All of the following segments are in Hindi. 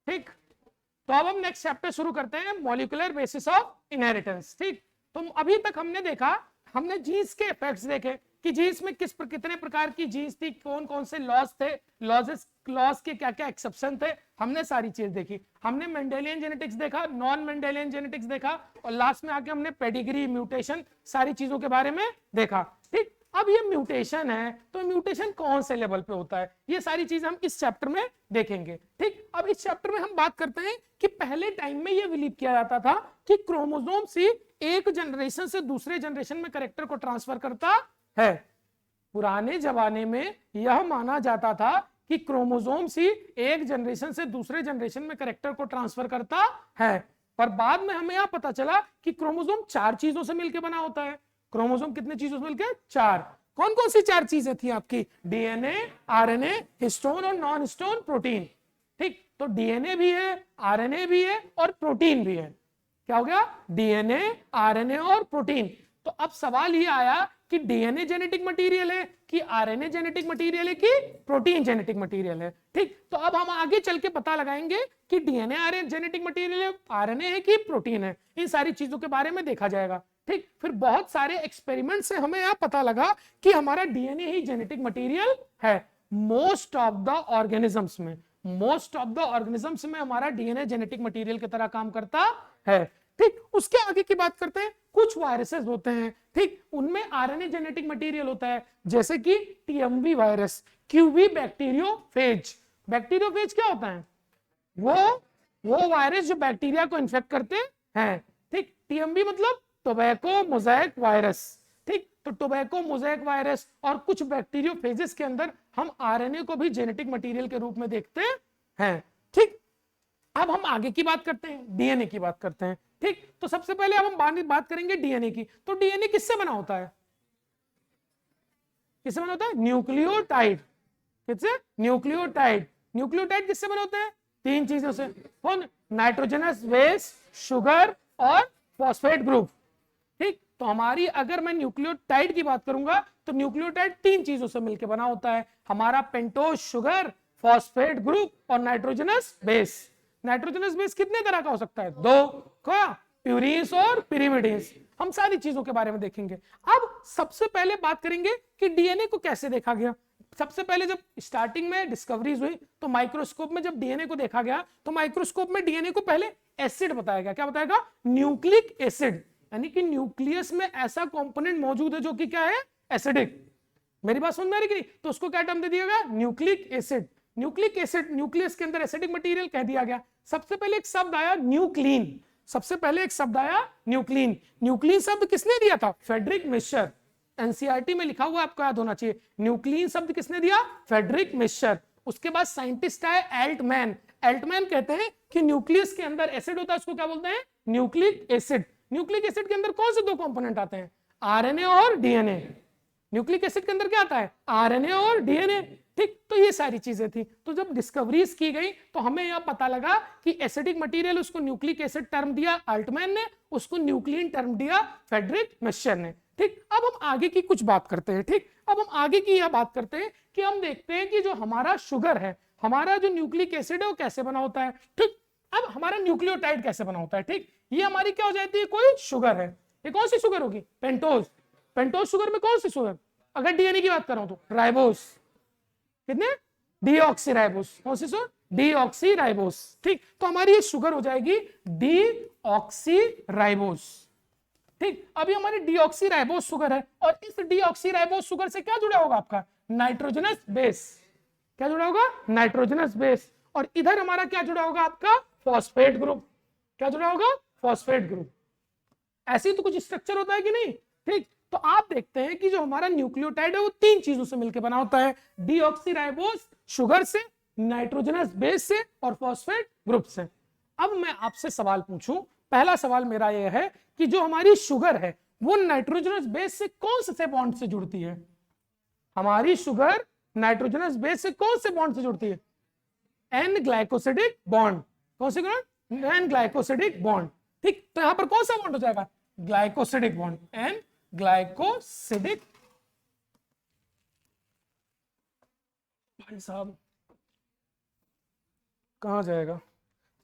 ठीक, तो अब हम नेक्स्ट चैप्टर शुरू करते हैं, मॉलिक्यूलर बेसिस ऑफ इनहेरिटेंस। ठीक, तो अभी तक हमने देखा, हमने जीन्स के इफेक्ट्स देखे कि जीन्स में कितने प्रकार की जीन्स थी, कौन कौन से लॉज थे, लॉज के क्या क्या एक्सेप्शन थे, हमने सारी चीज देखी। हमने मेंडेलियन जेनेटिक्स देखा, नॉन मेंडेलियन जेनेटिक्स देखा, और लास्ट में आके हमने पेडिग्री, म्यूटेशन, सारी चीजों के बारे में देखा। ठीक, अब ये म्यूटेशन है, तो म्यूटेशन कौन से लेवल पे होता है, ये सारी चीजें हम इस चैप्टर में देखेंगे। ठीक, अब इस चैप्टर में हम बात करते हैं कि पहले टाइम में ये बिलीव किया जाता था कि क्रोमोसोम से एक जनरेशन से दूसरे जनरेशन में कैरेक्टर को ट्रांसफर करता है। पुराने जमाने में यह माना जाता था कि क्रोमोसोम से एक जनरेशन से दूसरे जनरेशन में कैरेक्टर को ट्रांसफर करता है, पर बाद में हमें यह पता चला कि क्रोमोसोम 4 चीजों से मिलकर बना होता है। क्रोमोसोम कितने चीजों से मिलकर? 4। कौन कौन सी 4 चीजें थी आपकी? डीएनए, आरएनए, हिस्टोन और नॉन हिस्टोन प्रोटीन। ठीक, तो डीएनए भी है, आरएनए भी है और प्रोटीन भी है। क्या हो गया? डीएनए, आरएनए और प्रोटीन। तो अब सवाल ये आया कि डीएनए जेनेटिक मटेरियल है कि आरएनए जेनेटिक मटेरियल है कि प्रोटीन जेनेटिक मटेरियल है। ठीक, तो अब हम आगे चल के पता लगाएंगे कि डीएनए आरएनए जेनेटिक मटेरियल है, आरएनए है कि प्रोटीन है। इन सारी चीजों के बारे में देखा जाएगा। ठीक, फिर बहुत सारे एक्सपेरिमेंट से हमें यह पता लगा कि हमारा डीएनए ही जेनेटिक मटेरियल है। मोस्ट ऑफ द ऑर्गेनिजम्स में हमारा डीएनए जेनेटिक मटेरियल की तरह काम करता है। ठीक, उसके आगे की बात करते हैं। कुछ वायरसेस होते हैं, ठीक, उनमें आरएनए जेनेटिक मटेरियल होता है, जैसे कि TMV virus, qv bacteriophage. Bacteriophage क्या होता है? वो वायरस जो बैक्टीरिया को इन्फेक्ट करते हैं। ठीक, टीएमवी मतलब टोबैको मोज़ेक वायरस। ठीक, तो टोबैको मोज़ेक वायरस और कुछ बैक्टीरियोफेजेस के अंदर हम आरएनए को भी जेनेटिक मटेरियल के रूप में देखते हैं। ठीक, अब हम आगे की बात करते हैं, डीएनए की बात करते हैं। ठीक, तो सबसे पहले अब हम बात करेंगे डीएनए की। तो डीएनए किससे बना होता है? किससे बना होता है? न्यूक्लियोटाइड। किससे? न्यूक्लियोटाइड। न्यूक्लियोटाइड किससे बने होते हैं? 3 चीजों से। कौन? नाइट्रोजनस बेस, शुगर और फॉस्फेट ग्रुप। ठीक, तो हमारी अगर मैं न्यूक्लियोटाइड की बात करूंगा तो न्यूक्लियोटाइड 3 चीजों से मिलकर बना होता है हमारा, पेंटोज शुगर, फॉस्फेट ग्रुप और नाइट्रोजनस बेस। नाइट्रोजनस बेस कितने तरह का हो सकता है? 2। क्या? प्यूरिन्स और पिरिमिडिन्स। हम सारी चीजों के बारे में देखेंगे। अब सबसे पहले बात करेंगे कि डीएनए को कैसे देखा गया। सबसे पहले जब स्टार्टिंग में डिस्कवरीज हुई तो माइक्रोस्कोप में जब डीएनए को देखा गया तो माइक्रोस्कोप में डीएनए को पहले एसिड बताया गया। क्या बताया गया? न्यूक्लिक एसिड, यानी कि न्यूक्लियस में ऐसा कंपोनेंट मौजूद है जो कि क्या है? एसिडिक। मेरी बात समझ में आ रही कि नहीं? तो उसको क्या टर्म दे दिया गया? Nucleic acid. Nucleic acid, nucleus के अंदर एसिडिक मटेरियल कह दिया गया। सबसे पहले एक शब्द आया न्यूक्लीन। सबसे पहले एक शब्द आया न्यूक्लीन। न्यूक्लीन शब्द किसने दिया था? फ्रेडरिक मिश्र। एनसीईआरटी में लिखा हुआ आपको याद होना चाहिए। न्यूक्लीन शब्द किसने दिया? फ्रेडरिक मिश्र। उसके बाद साइंटिस्ट आए एल्टमैन। एल्टमैन कहते हैं कि न्यूक्लियस के अंदर एसिड होता है, उसको क्या बोलते हैं? Nucleic acid. न्यूक्लिक एसिड के अंदर कौन से 2 कंपोनेंट आते हैं? आरएनए और डीएनए। न्यूक्लिक एसिड के अंदर क्या आता है? आरएनए और डीएनए। ठीक, तो ये सारी चीजें थी। तो जब डिस्कवरीज की गई तो हमें यह पता लगा कि एसिडिक मटेरियल, उसको न्यूक्लिक एसिड टर्म दिया अल्टमैन ने, उसको न्यूक्लिन टर्म दिया फ्रेडरिक मिश्र ने। ठीक, अब हम आगे की कुछ बात करते हैं। ठीक, अब हम आगे की यह बात करते हैं कि हम देखते हैं कि जो हमारा शुगर है, हमारा जो न्यूक्लिक एसिड है वो कैसे बना होता है। ठीक, अब हमारा न्यूक्लियोटाइड कैसे बना होता है। ठीक, ये हमारी क्या हो जाती है? कोई शुगर है। ये कौन सी शुगर होगी? पेंटोज। पेंटोज शुगर में कौन सी शुगर? अगर डीएनए की बात करूं तो राइबोस। कितने? डीऑक्सीराइबोस। कौन सी शुगर? डीऑक्सीराइबोस। ठीक, तो हमारी ये शुगर हो जाएगी डीऑक्सीराइबोस। ठीक, अभी हमारी डीऑक्सीराइबोस शुगर है और इस डीऑक्सीराइबोस शुगर से क्या जुड़ा होगा आपका? Nitrogenous base. क्या जुड़ा होगा? Nitrogenous base. और इधर हमारा क्या जुड़ा होगा? आपका फॉस्फेट ग्रुप। क्या जुड़ा होगा? Phosphate group. ऐसे ही तो कुछ स्ट्रक्चर होता है कि नहीं? ठीक, तो आप देखते हैं कि जो हमारा न्यूक्लियोटाइड है वो 3 चीजों से मिलकर बना होता है, डीऑक्सीराइबोस शुगर से, नाइट्रोजनस बेस से और फॉस्फेट ग्रुप से। अब मैं आपसे सवाल पूछूं, पहला सवाल मेरा यह है कि जो हमारी शुगर है वो नाइट्रोजनस बेस से कौन से बॉन्ड से जुड़ती है? हमारी शुगर नाइट्रोजनस बेस से कौन से बॉन्ड से जुड़ती है? N glycosidic bond. कौन से बॉन्ड? N glycosidic bond. ठीक, तो यहां पर कौन सा बॉन्ड हो जाएगा? Glycosidic bond, N glycosidic. भाई साहब कहां जाएगा?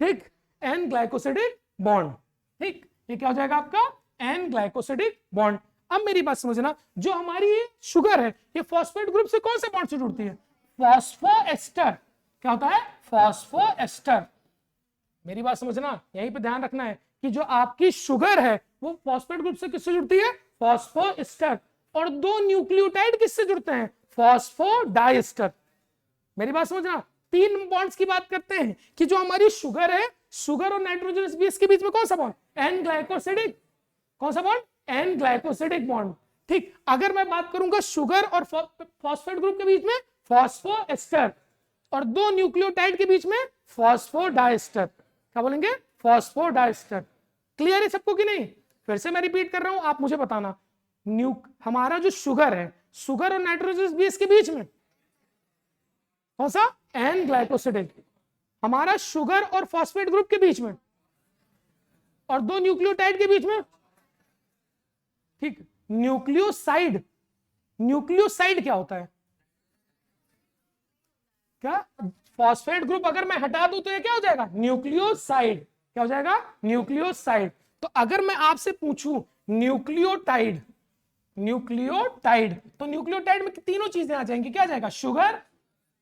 ठीक, एन ग्लाइकोसिडिक बॉन्ड। ठीक, ये क्या हो जाएगा आपका एन ग्लाइकोसिडिक बॉन्ड। अब मेरी बात समझना, जो हमारी शुगर है ये फॉस्फेट ग्रुप से कौन से बॉन्ड से जुड़ती है? फॉस्फोएस्टर। क्या होता है? फॉस्फोएस्टर। मेरी बात समझना, यहीं पे ध्यान रखना है कि जो आपकी शुगर है वो फॉस्फेट ग्रुप से किससे जुड़ती है? फॉस्फोएस्टर। और दो न्यूक्लियोटाइड किससे जुड़ते हैं? फॉस्फोडाइएस्टर। मेरी बात समझना, तीन बॉन्ड्स की बात करते हैं कि जो हमारी शुगर है, शुगर और नाइट्रोजनस बेस के बीच में कौन सा बॉन्ड? N glycosidic. कौन सा बॉन्ड? N glycosidic bond. ठीक, अगर मैं बात करूंगा शुगर और फॉस्फेट ग्रुप के बीच में फॉस्फोएस्टर, और दो न्यूक्लियोटाइड के बीच में फॉस्फोडाइएस्टर। क्या बोलेंगे? फॉस्फोडाइएस्टर। क्लियर है सबको कि नहीं? फिर से मैं रिपीट कर रहा हूं, आप मुझे बताना। हमारा जो शुगर है, शुगर और नाइट्रोजनस बेस के बीच में कौन सा? N glycosidic. हमारा शुगर और फॉस्फेट ग्रुप के बीच में, और दो न्यूक्लियोटाइड के बीच में, ठीक, न्यूक्लियोसाइड। न्यूक्लियोसाइड क्या होता है? क्या? फॉस्फेट ग्रुप अगर मैं हटा दूं तो ये क्या हो जाएगा? न्यूक्लियोसाइड। क्या हो जाएगा? न्यूक्लियोसाइड। तो अगर मैं आपसे पूछूं न्यूक्लियोटाइड, न्यूक्लियोटाइड, तो न्यूक्लियोटाइड में तीनों चीजें आ जाएंगी। क्या आ जाएगा? शुगर,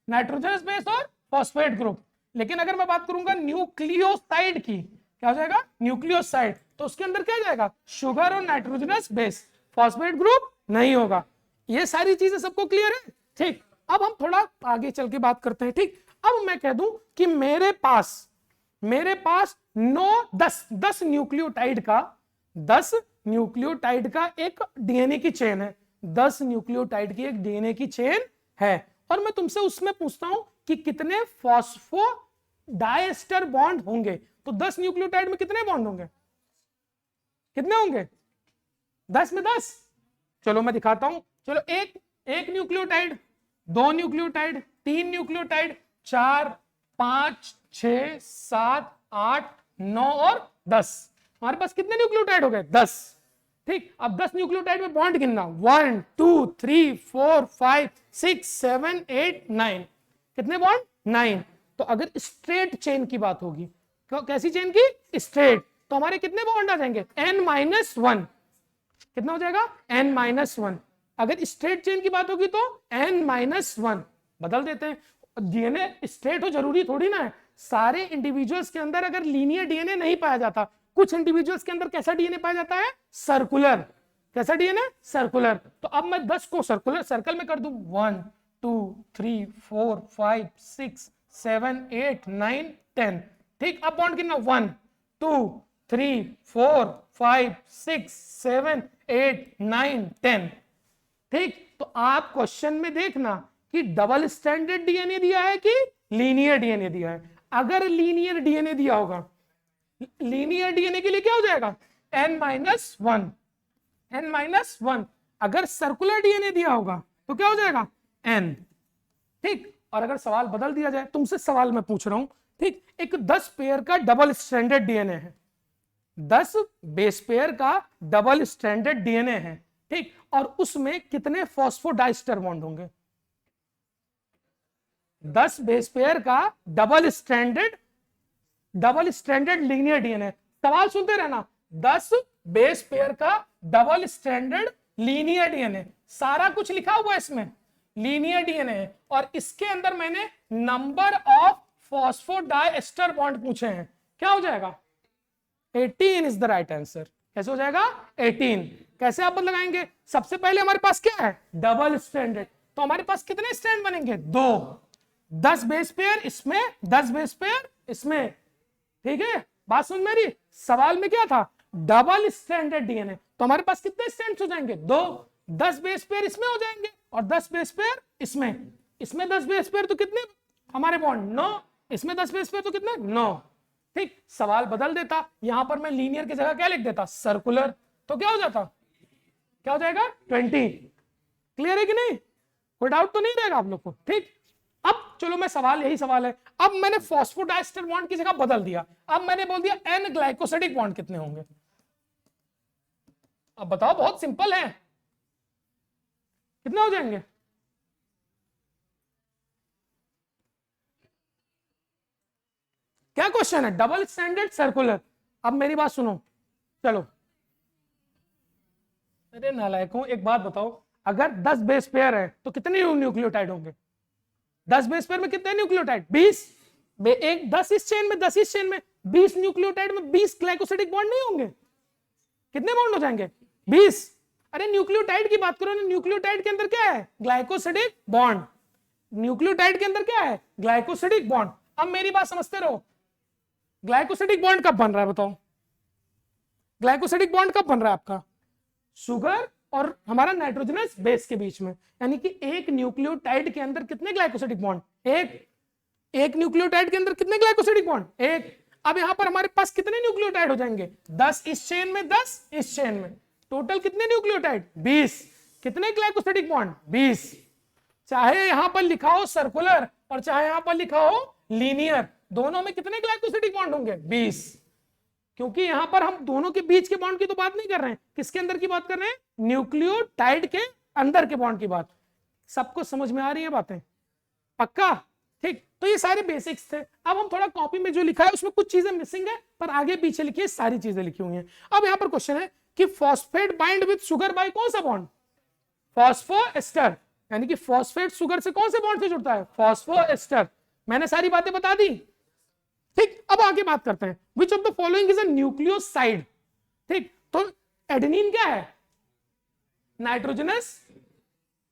नाइट्रोजनस बेस और फॉस्फेट ग्रुप। लेकिन अगर मैं बात करूंगा न्यूक्लियोसाइड की, क्या हो जाएगा? न्यूक्लियोसाइड। तो उसके अंदर क्या जाएगा? शुगर और नाइट्रोजनस बेस, फॉस्फेट ग्रुप नहीं होगा। ये सारी चीजें सबको क्लियर है? ठीक, अब हम थोड़ा आगे चल के बात करते हैं। ठीक, अब मैं कह दूं कि मेरे पास 10 न्यूक्लियोटाइड का 10 न्यूक्लियोटाइड का एक डीएनए की चेन है। 10 न्यूक्लियोटाइड की एक डीएनए की चेन है, और मैं तुमसे उसमें पूछता हूं कि कितने फॉस्फोडाइएस्टर बॉन्ड होंगे। तो 10 न्यूक्लियोटाइड में कितने बॉन्ड होंगे? कितने होंगे? 10 में 10। चलो मैं दिखाता हूं। चलो एक न्यूक्लियोटाइड, दो न्यूक्लियोटाइड, तीन न्यूक्लियोटाइड, 4, 5, 6, 7, 8, 9 और 10। हमारे पास कितने न्यूक्लियोटाइड हो गए? 10। ठीक, अब 10 न्यूक्लियोटाइड में बॉन्ड गिनना, 1 2 3 4 5 6 7 8 9। कितने बॉन्ड? 9। तो अगर स्ट्रेट चेन की बात होगी, कैसी चेन की? स्ट्रेट, तो हमारे कितने बॉन्ड आ जाएंगे? n-1। कितना हो जाएगा? n-1। अगर स्ट्रेट चेन की बात होगी तो n-1। बदल देते हैं। डीएनए स्ट्रेट हो जरूरी थोड़ी ना है। सारे इंडिविजुअल्स के अंदर अगर लीनियर डीएनए नहीं पाया जाता, कुछ इंडिविजुअल्स के अंदर कैसा डीएनए पाया जाता है? सर्कुलर। कैसा डीएनए? सर्कुलर। तो अब मैं 10 को सर्कुलर सर्कल में कर दूं, 1 2 3 4 5 6 7 8 9 10। ठीक, अब बॉन्ड कितना? 1 2 3 4 5 6 7 8 9 10। ठीक, तो आप क्वेश्चन में देखना कि डबल स्टैंडर्ड डीएनए दिया है कि लीनियर डीएनए दिया है। अगर लीनियर डीएनए दिया होगा, लीनियर डीएनए के लिए क्या हो जाएगा? n-1। n-1। अगर सर्कुलर डीएनए दिया होगा तो क्या हो जाएगा? n। ठीक, और अगर सवाल बदल दिया जाए, तुमसे सवाल मैं पूछ रहा हूं, ठीक, एक 10 पेयर का डबल स्ट्रैंडेड डीएनए है, 10 बेस पेयर का डबल स्ट्रैंडेड डीएनए है। ठीक, और उसमें कितने फॉस्फोडाइस्टर बॉन्ड होंगे? 10 बेस पेयर का डबल स्ट्रैंडेड लीनियर डीएनए। सवाल सुनते रहना, 10 बेस पेयर का डबल स्ट्रैंडेड लीनियर डीएनए, सारा कुछ लिखा हुआ है इसमें, लीनियर डीएनए, और इसके अंदर मैंने नंबर ऑफ फॉस्फोडाइएस्टर बॉन्ड पूछे हैं। क्या हो जाएगा? 18 इज द राइट आंसर। कैसे हो जाएगा? 18। कैसे आप लगाएंगे? सबसे पहले हमारे पास क्या है? Double stranded. तो हमारे पास कितने स्ट्रैंड बनेंगे? 2। 10 बेस पेयर इसमें, 10 बेस पेयर इसमें। ठीक है, बात सुन मेरी। सवाल में क्या था? Double stranded DNA. तो हमारे पास कितने स्ट्रैंड्स हो जाएंगे? 2। 10 बेस पेयर इसमें हो जाएंगे और 10 बेस पेयर इसमें। इसमें 10 बेस पेयर तो कितने हमारे बॉन्ड? 9। इसमें 10 बेस पेयर तो कितने? 9। ठीक, सवाल बदल देता, यहां पर मैं लीनियर की जगह क्या लिख देता? सर्कुलर। तो क्या हो जाता? क्या हो जाएगा? 20। क्लियर है कि नहीं? कोई डाउट तो नहीं रहेगा आप लोग को? ठीक, अब चलो मैं सवाल, यही सवाल है। अब मैंने फॉस्फोडाइस्टर बॉन्ड की जगह बदल दिया, अब मैंने बोल दिया एन ग्लाइकोसिडिक बॉन्ड कितने होंगे? अब बताओ, बहुत सिंपल है, कितने हो जाएंगे? क्या क्वेश्चन है? Double standard circular. अब मेरी बात सुनो, चलो। अरे नालायकों, एक बात बताओ, अगर 10 बेस पेयर है तो कितने न्यूक्लियोटाइड होंगे? 10 बेस पेयर में कितने न्यूक्लियोटाइड? 20। एक 10 इस चेन में, 10 इस चेन में, 20 न्यूक्लियोटाइड में 20 ग्लाइकोसिडिक बॉन्ड नहीं होंगे? कितने बॉन्ड हो जाएंगे? 20। अरे न्यूक्लियोटाइड की बात करो ना, न्यूक्लियोटाइड के अंदर क्या है? Glycosidic bond. न्यूक्लियोटाइड के अंदर क्या है? Glycosidic bond. अब मेरी बात समझते रहो, ग्लाइकोसिडिक बॉन्ड कब बन रहा है बताओ? ग्लाइकोसिडिक बॉन्ड कब बन रहा है आपका? शुगर और हमारा नाइट्रोजनस बेस के बीच में। यानी कि एक न्यूक्लियोटाइड के अंदर कितने ग्लाइकोसिडिक बॉन्ड? एक। एक न्यूक्लियोटाइड के अंदर कितने ग्लाइकोसिडिक बॉन्ड? एक। अब यहां पर हमारे पास कितने न्यूक्लियोटाइड हो जाएंगे? 10 इस चेन में, 10 इस चेन में, टोटल कितने न्यूक्लियोटाइड? 20। कितने ग्लाइकोसिडिक बॉन्ड? 20। चाहे यहां पर लिखा हो सर्कुलर और चाहे यहां पर लिखा हो लीनियर, दोनों में कितने ग्लाइकोसिडिक बॉन्ड होंगे? 20। क्योंकि यहां पर हम दोनों के बीच के बॉन्ड की तो बात नहीं कर रहे हैं, किसके अंदर की बात कर रहे हैं? न्यूक्लियोटाइड के अंदर के बॉन्ड की बात। सबको समझ में आ रही है बातें? पक्का? ठीक, तो ये सारे बेसिक्स थे। अब हम थोड़ा कॉपी में जो लिखा है उसमें कुछ चीजें मिसिंग है, पर आगे पीछे लिखी है सारी चीजें लिखी हुई हैं। अब यहां पर क्वेश्चन है कि phosphate bind with sugar bye कौन सा बॉन्ड? फॉस्फोएस्टर। यानी कि फॉस्फेट शुगर से कौन से बॉन्ड से जुड़ता है? फॉस्फोएस्टर। मैंने सारी बातें बता दी। ठीक, अब आगे बात करते हैं, which of the following is a nucleoside. ठीक, तो एडेनिन क्या है? नाइट्रोजनस।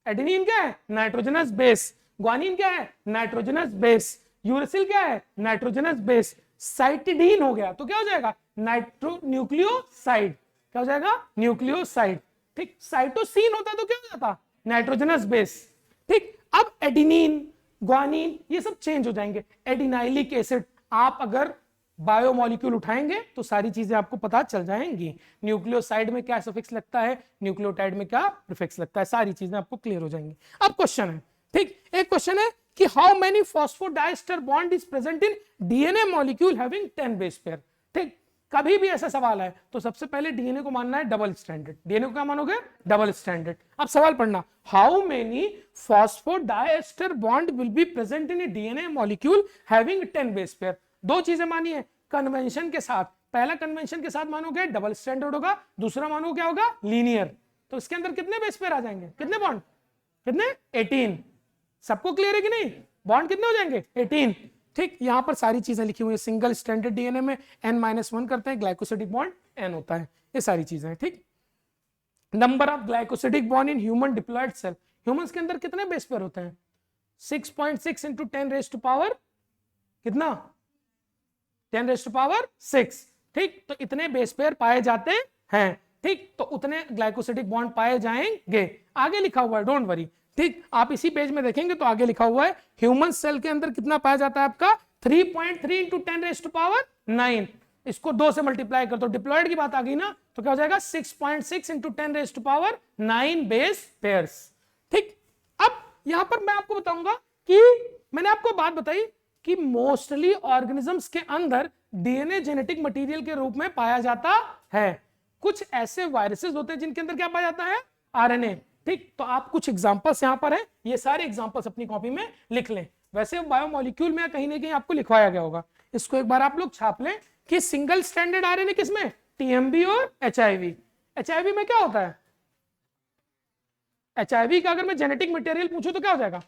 एडेनिन क्या है? Nitrogenous base. ग्वानिन क्या है? Nitrogenous base. यूरेसिल क्या है? Nitrogenous base. साइटिडीन हो गया तो क्या हो जाएगा? Nitro nucleoside. क्या हो जाएगा? न्यूक्लियोसाइड। ठीक, साइटोसिन होता तो क्या हो जाता? Nitrogenous base. ठीक, अब एडिनिन, ग्वानिन, ये सब चेंज हो जाएंगे। एडिनाइलिक एसिड, आप अगर बायोमोलिक्यूल उठाएंगे तो सारी चीजें आपको पता चल जाएंगी। न्यूक्लियोसाइड में क्या सफिक्स लगता है, न्यूक्लियोटाइड में क्या प्रीफिक्स लगता है, सारी चीजें आपको क्लियर हो जाएंगी। अब क्वेश्चन है, ठीक, एक क्वेश्चन है कि how many phosphodiester bond is present in DNA molecule having 10 base pair. ठीक, कभी भी ऐसा सवाल है तो सबसे पहले डीएनए को मानना है डबल स्टैंडर्ड। डीएनए को क्या मानोगे? Double standard. अब सवाल पढ़ना, how many phosphodiester bond will be present in DNA molecule having 10 base pair. दो चीजें मानी है कन्वेंशन के साथ। पहला कन्वेंशन के साथ मानोगे डबल स्टैंडर्ड होगा, दूसरा मानोगे क्या होगा? लीनियर। तो इसके अंदर कितने बेस पेयर आ जाएंगे? कितने बॉन्ड? कितने? 18। सबको क्लियर है कि नहीं? बॉन्ड कितने हो जाएंगे? 18। ठीक, यहां पर सारी चीजें लिखी हुई है। सिंगल स्टैंडर्ड डीएनए में n-1 करते हैं, ग्लाइकोसिडिक बॉन्ड n होता है, ये सारी चीजें हैं। ठीक, number of glycosidic bond in human diploid cell. Humans के अंदर कितने बेस पेयर होते हैं? 6.6 इंटू 10 रेज टू पावर कितना? 10 रेज टू पावर 6। ठीक, तो इतने बेस पेयर पाए जाते हैं। ठीक, तो उतने ग्लाइकोसिडिक बॉन्ड पाए जाएंगे। आगे लिखा हुआ है, डोंट वरी। ठीक, आप इसी पेज में देखेंगे तो आगे लिखा हुआ है ह्यूमन सेल के अंदर कितना पाया जाता है आपका? 3.3 इंटू 10 रेज टू पावर 9। इसको 2 से मल्टीप्लाई कर दो, डिप्लॉयड की बात आ गई ना, तो क्या हो जाएगा? 6.6 into 10 raise to power 9 base pairs. ठीक, अब यहां पर मैं आपको बताऊंगा कि मैंने आपको बात बताई कि मोस्टली ऑर्गेनिजम्स के अंदर डीएनए जेनेटिक मटेरियल के रूप में पाया जाता है। कुछ ऐसे वायरसेस होते हैं जिनके अंदर क्या पाया जाता है? आरएनए। ठीक, तो आप कुछ एग्जांपल्स यहां पर है, ये सारे एग्जांपल्स अपनी कॉपी में लिख लें। वैसे बायोमोलिक्यूल में कहीं ना कहीं आपको लिखवाया गया होगा, इसको एक बार आप लोग छाप लें कि सिंगल स्टैंडर्ड आरएनए किसमें? टीएमबी और एचआईवी। एचआईवी में क्या होता है? एचआईवी का अगर मैं जेनेटिक मटेरियल पूछूं तो क्या हो जाएगा?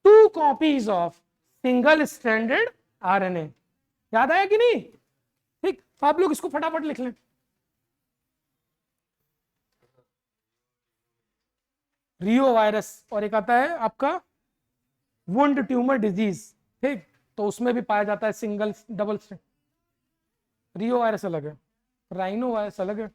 2 copies of single standard RNA. याद आया कि नहीं? ठीक, तो आप लोग इसको फटाफट लिख लें। रियो वायरस और एक आता है आपका वुंड ट्यूमर डिजीज। ठीक, तो उसमें भी पाया जाता है सिंगल डबल। रियो वायरस अलग है, राइनो वायरस अलग है।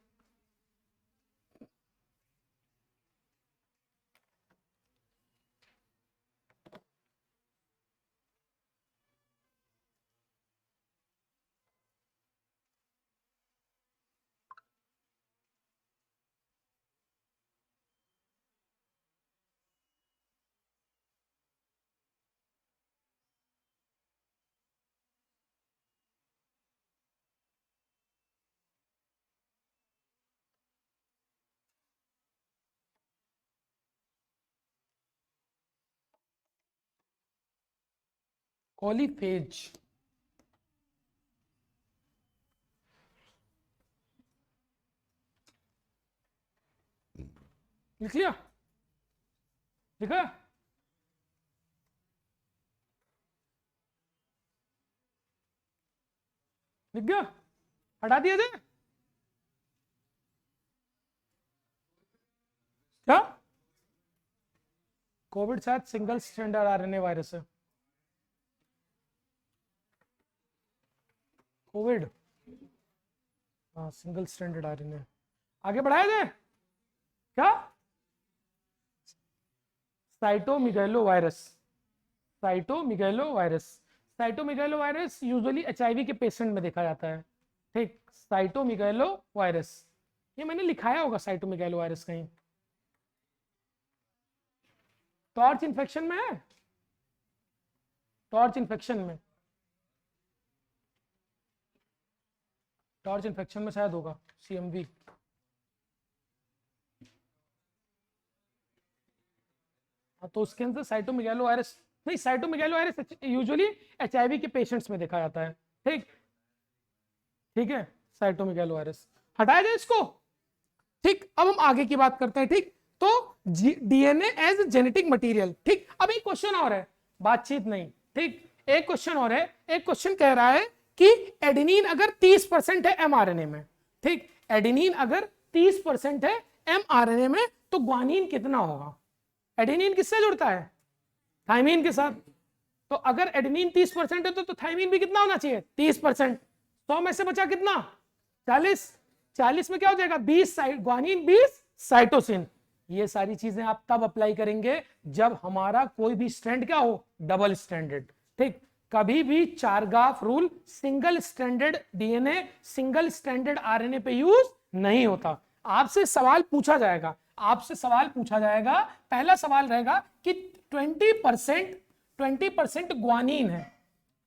कॉलीफेज। लिख लिया? लिखा? लिख गया? हटा दिया जाए क्या? कोविड शायद सिंगल स्ट्रैंडर्ड आरएनए वायरस है। कोविड, हाँ सिंगल स्ट्रैंडर्ड आरएनए। आगे बढ़ाया जाए क्या? Cytomegalo virus, cytomegalo virus, cytomegalo virus usually HIV के पेशेंट में देखा जाता है। ठीक, साइटोमेगालो वायरस, ये मैंने लिखाया होगा साइटोमेगालो वायरस कहीं। टॉर्च इन्फेक्शन में है, टॉर्च इन्फेक्शन में, टॉर्च इन्फेक्शन में शायद होगा सीएमवी। हाँ तो उसके अंदर साइटोमेगालो वायरस नहीं, साइटोमेगालो वायरस यूजुअली एचआईवी के पेशेंट्स में देखा जाता है। ठीक, ठीक है, साइटोमेगालो वायरस हटाया जाए इसको। ठीक, अब हम आगे की बात करते हैं। ठीक, तो डीएनए एज जेनेटिक मटेरियल। ठीक, अब एक क्वेश्चन और है, बातचीत नहीं। ठीक, एक क्वेश्चन और है, एक क्वेश्चन कह रहा है कि एडेनिन अगर 30% है एमआरएनए में, ठीक, एडेनिन अगर 30% है एमआरएनए में, तो ग्वानिन कितना होगा? एडेनिन किससे जुड़ता है? थाइमीन के साथ। तो अगर एडेनिन 30% है तो थाइमीन भी कितना होना चाहिए? 30%। 100 में से बचा कितना? 40। 40 में क्या हो जाएगा? 20 ग्वानिन, 20 साइटोसिन। ये सारी चीजें आप तब अप्लाई करेंगे जब हमारा कोई भी स्ट्रैंड क्या हो? Double stranded. ठीक, कभी भी चारगाफ rule single stranded DNA, single stranded RNA पे यूज नहीं होता। आपसे सवाल पूछा जाएगा, आपसे सवाल पूछा जाएगा, पहला सवाल रहेगा कि 20% ग्वानिन है,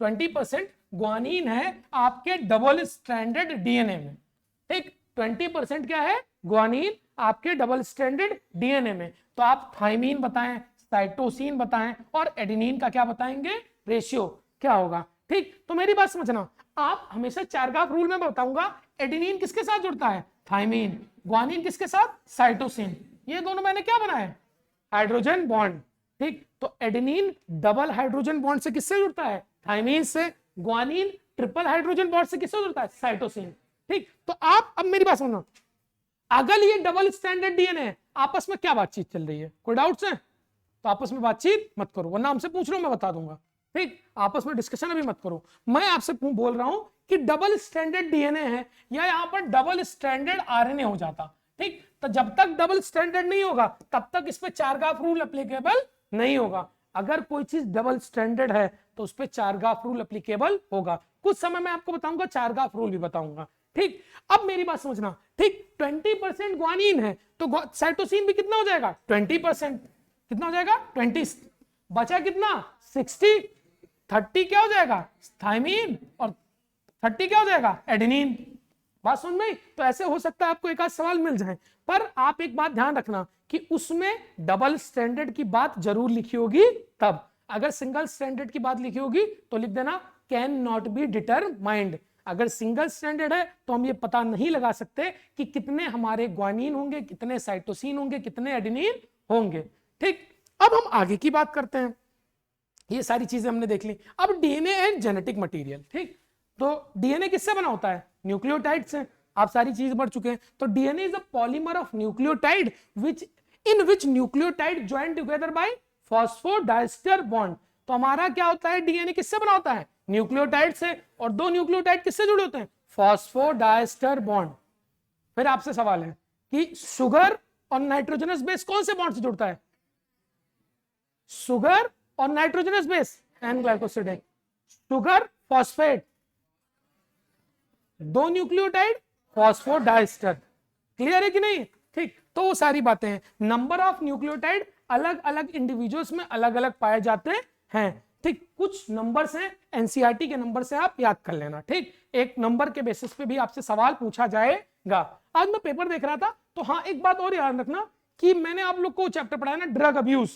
20% ग्वानिन है आपके डबल स्ट्रैंडेड डीएनए में। ठीक, 20% क्या है? ग्वानिन आपके डबल स्ट्रैंडेड डीएनए में। तो आप थाइमीन बताएं, साइटोसिन बताएं, और एडेनिन का क्या बताएंगे? रेशियो क्या होगा? ठीक, तो मेरी बात समझना, आप हमेशा चारगाफ रूल में बताऊंगा एडेनिन किसके साथ जुड़ता है? थाइमीन। ग्वानिन किसके साथ? साइटोसिन। ये दोनों मैंने क्या बनाए? Hydrogen bond. ठीक, तो एडेनिन डबल हाइड्रोजन बॉन्ड से किससे जुड़ता है? थाइमीन से। ग्वानिन ट्रिपल हाइड्रोजन बॉन्ड से किससे जुड़ता है? साइटोसिन। ठीक, तो आप अब मेरी बात सुनो, अगर ये डबल स्टैंडर्ड डीएनए, आपस में क्या बातचीत चल रही है? कोई डाउट्स है? तो आपस में बातचीत मत करो, वरना हमसे पूछ लो, मैं बता दूंगा। ठीक, आपस में डिस्कशन अभी मत करो। मैं आपसे बोल रहा हूं कि डबल स्टैंडर्ड डीएनए है, या यहां पर डबल स्टैंडर्ड आरएनए हो जाता। ठीक, तो जब तक डबल स्टैंडर्ड नहीं होगा तब तक इस पे चारगाफ रूल एप्लीकेबल नहीं होगा। अगर कोई चीज डबल स्टैंडर्ड है तो उस पे चारगाफ रूल एप्लीकेबल होगा। कुछ समय में आपको बताऊंगा, चारगाफ रूल भी बताऊंगा। ठीक, अब मेरी बात समझना। ठीक, 20% ग्वानिन है तो साइटोसिन भी कितना हो जाएगा? 20%। कितना हो जाएगा? 20। बचा कितना? 60। 30 क्या हो जाएगा? थाइमीन, और 30 क्या हो जाएगा? एडेनिन। बात समझ में? तो ऐसे हो सकता है आपको एक आध सवाल मिल जाए, पर आप एक बात ध्यान रखना कि उसमें डबल स्टैंडर्ड की बात जरूर लिखी होगी। तब अगर सिंगल स्टैंडर्ड की बात लिखी होगी तो लिख देना कैन नॉट बी डिटरमाइंड। अगर सिंगल स्टैंडर्ड है तो हम ये पता नहीं लगा सकते कि कितने हमारे ग्वानिन होंगे, कितने साइटोसिन होंगे, कितने एडेनिन होंगे। ठीक, अब हम आगे की बात करते हैं। ये सारी चीजें हमने देख ली। अब डीएनए एंड जेनेटिक मटेरियल। ठीक, तो डीएनए किससे बना होता है? न्यूक्लियोटाइड से। आप सारी चीज बढ़ चुके हैं। तो DNA is a polymer of nucleotide which in which nucleotide join together by phosphodiester bond. तो हमारा क्या होता है? डीएनए किससे बना होता है? न्यूक्लियोटाइड से। और दो न्यूक्लियोटाइड किससे जुड़े होते हैं? Phosphodiester bond. फिर आपसे सवाल है कि शुगर और नाइट्रोजनस बेस कौन से बॉन्ड से जुड़ता है? शुगर और nitrogenous base N glycosidic. Sugar phosphate, दो न्यूक्लियोटाइड, फॉस्फोडाइस्टर। क्लियर है कि नहीं? ठीक, तो वो सारी बातें हैं। नंबर ऑफ न्यूक्लियोटाइड अलग अलग इंडिविजुअल्स में अलग अलग पाए जाते हैं। ठीक, कुछ नंबर्स हैं, एनसीईआरटी के नंबर से आप याद कर लेना। ठीक, एक नंबर के बेसिस पे भी आपसे सवाल पूछा जाएगा। आज मैं पेपर देख रहा था, तो हाँ एक बात और याद रखना कि मैंने आप लोग को चैप्टर पढ़ाया ना, ड्रग अब्यूज।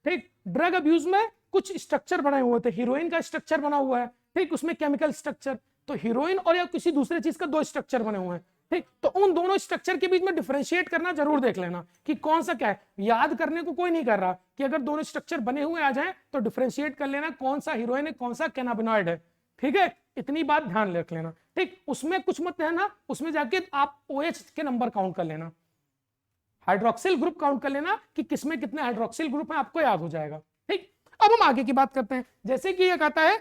ठीक, ड्रग अब्यूज में कुछ स्ट्रक्चर बनाए हुए थे। हीरोइन का स्ट्रक्चर बना हुआ है, ठीक, उसमें केमिकल स्ट्रक्चर। तो हीरोइन और या किसी दूसरे चीज का दो स्ट्रक्चर बने हुए हैं। ठीक, तो उन दोनों स्ट्रक्चर के बीच में डिफरेंशिएट करना जरूर देख लेना कि कौन सा क्या है। याद करने को कोई नहीं कर रहा कि अगर दोनों स्ट्रक्चर बने हुए आ जाए तो डिफरेंशिएट कर लेना कौन सा हीरोइन है कौन सा कैनाबिनॉइड है। ठीक है, इतनी बात ध्यान रख लेना। ठीक, उसमें कुछ मत है ना, उसमें जाके आप OH के नंबर काउंट कर लेना, हाइड्रोक्सिल ग्रुप काउंट कर लेना कि किसमें कितने हाइड्रोक्सिल ग्रुप है, आपको याद हो जाएगा। ठीक, अब हम आगे की बात करते हैं। जैसे कि एक आता है,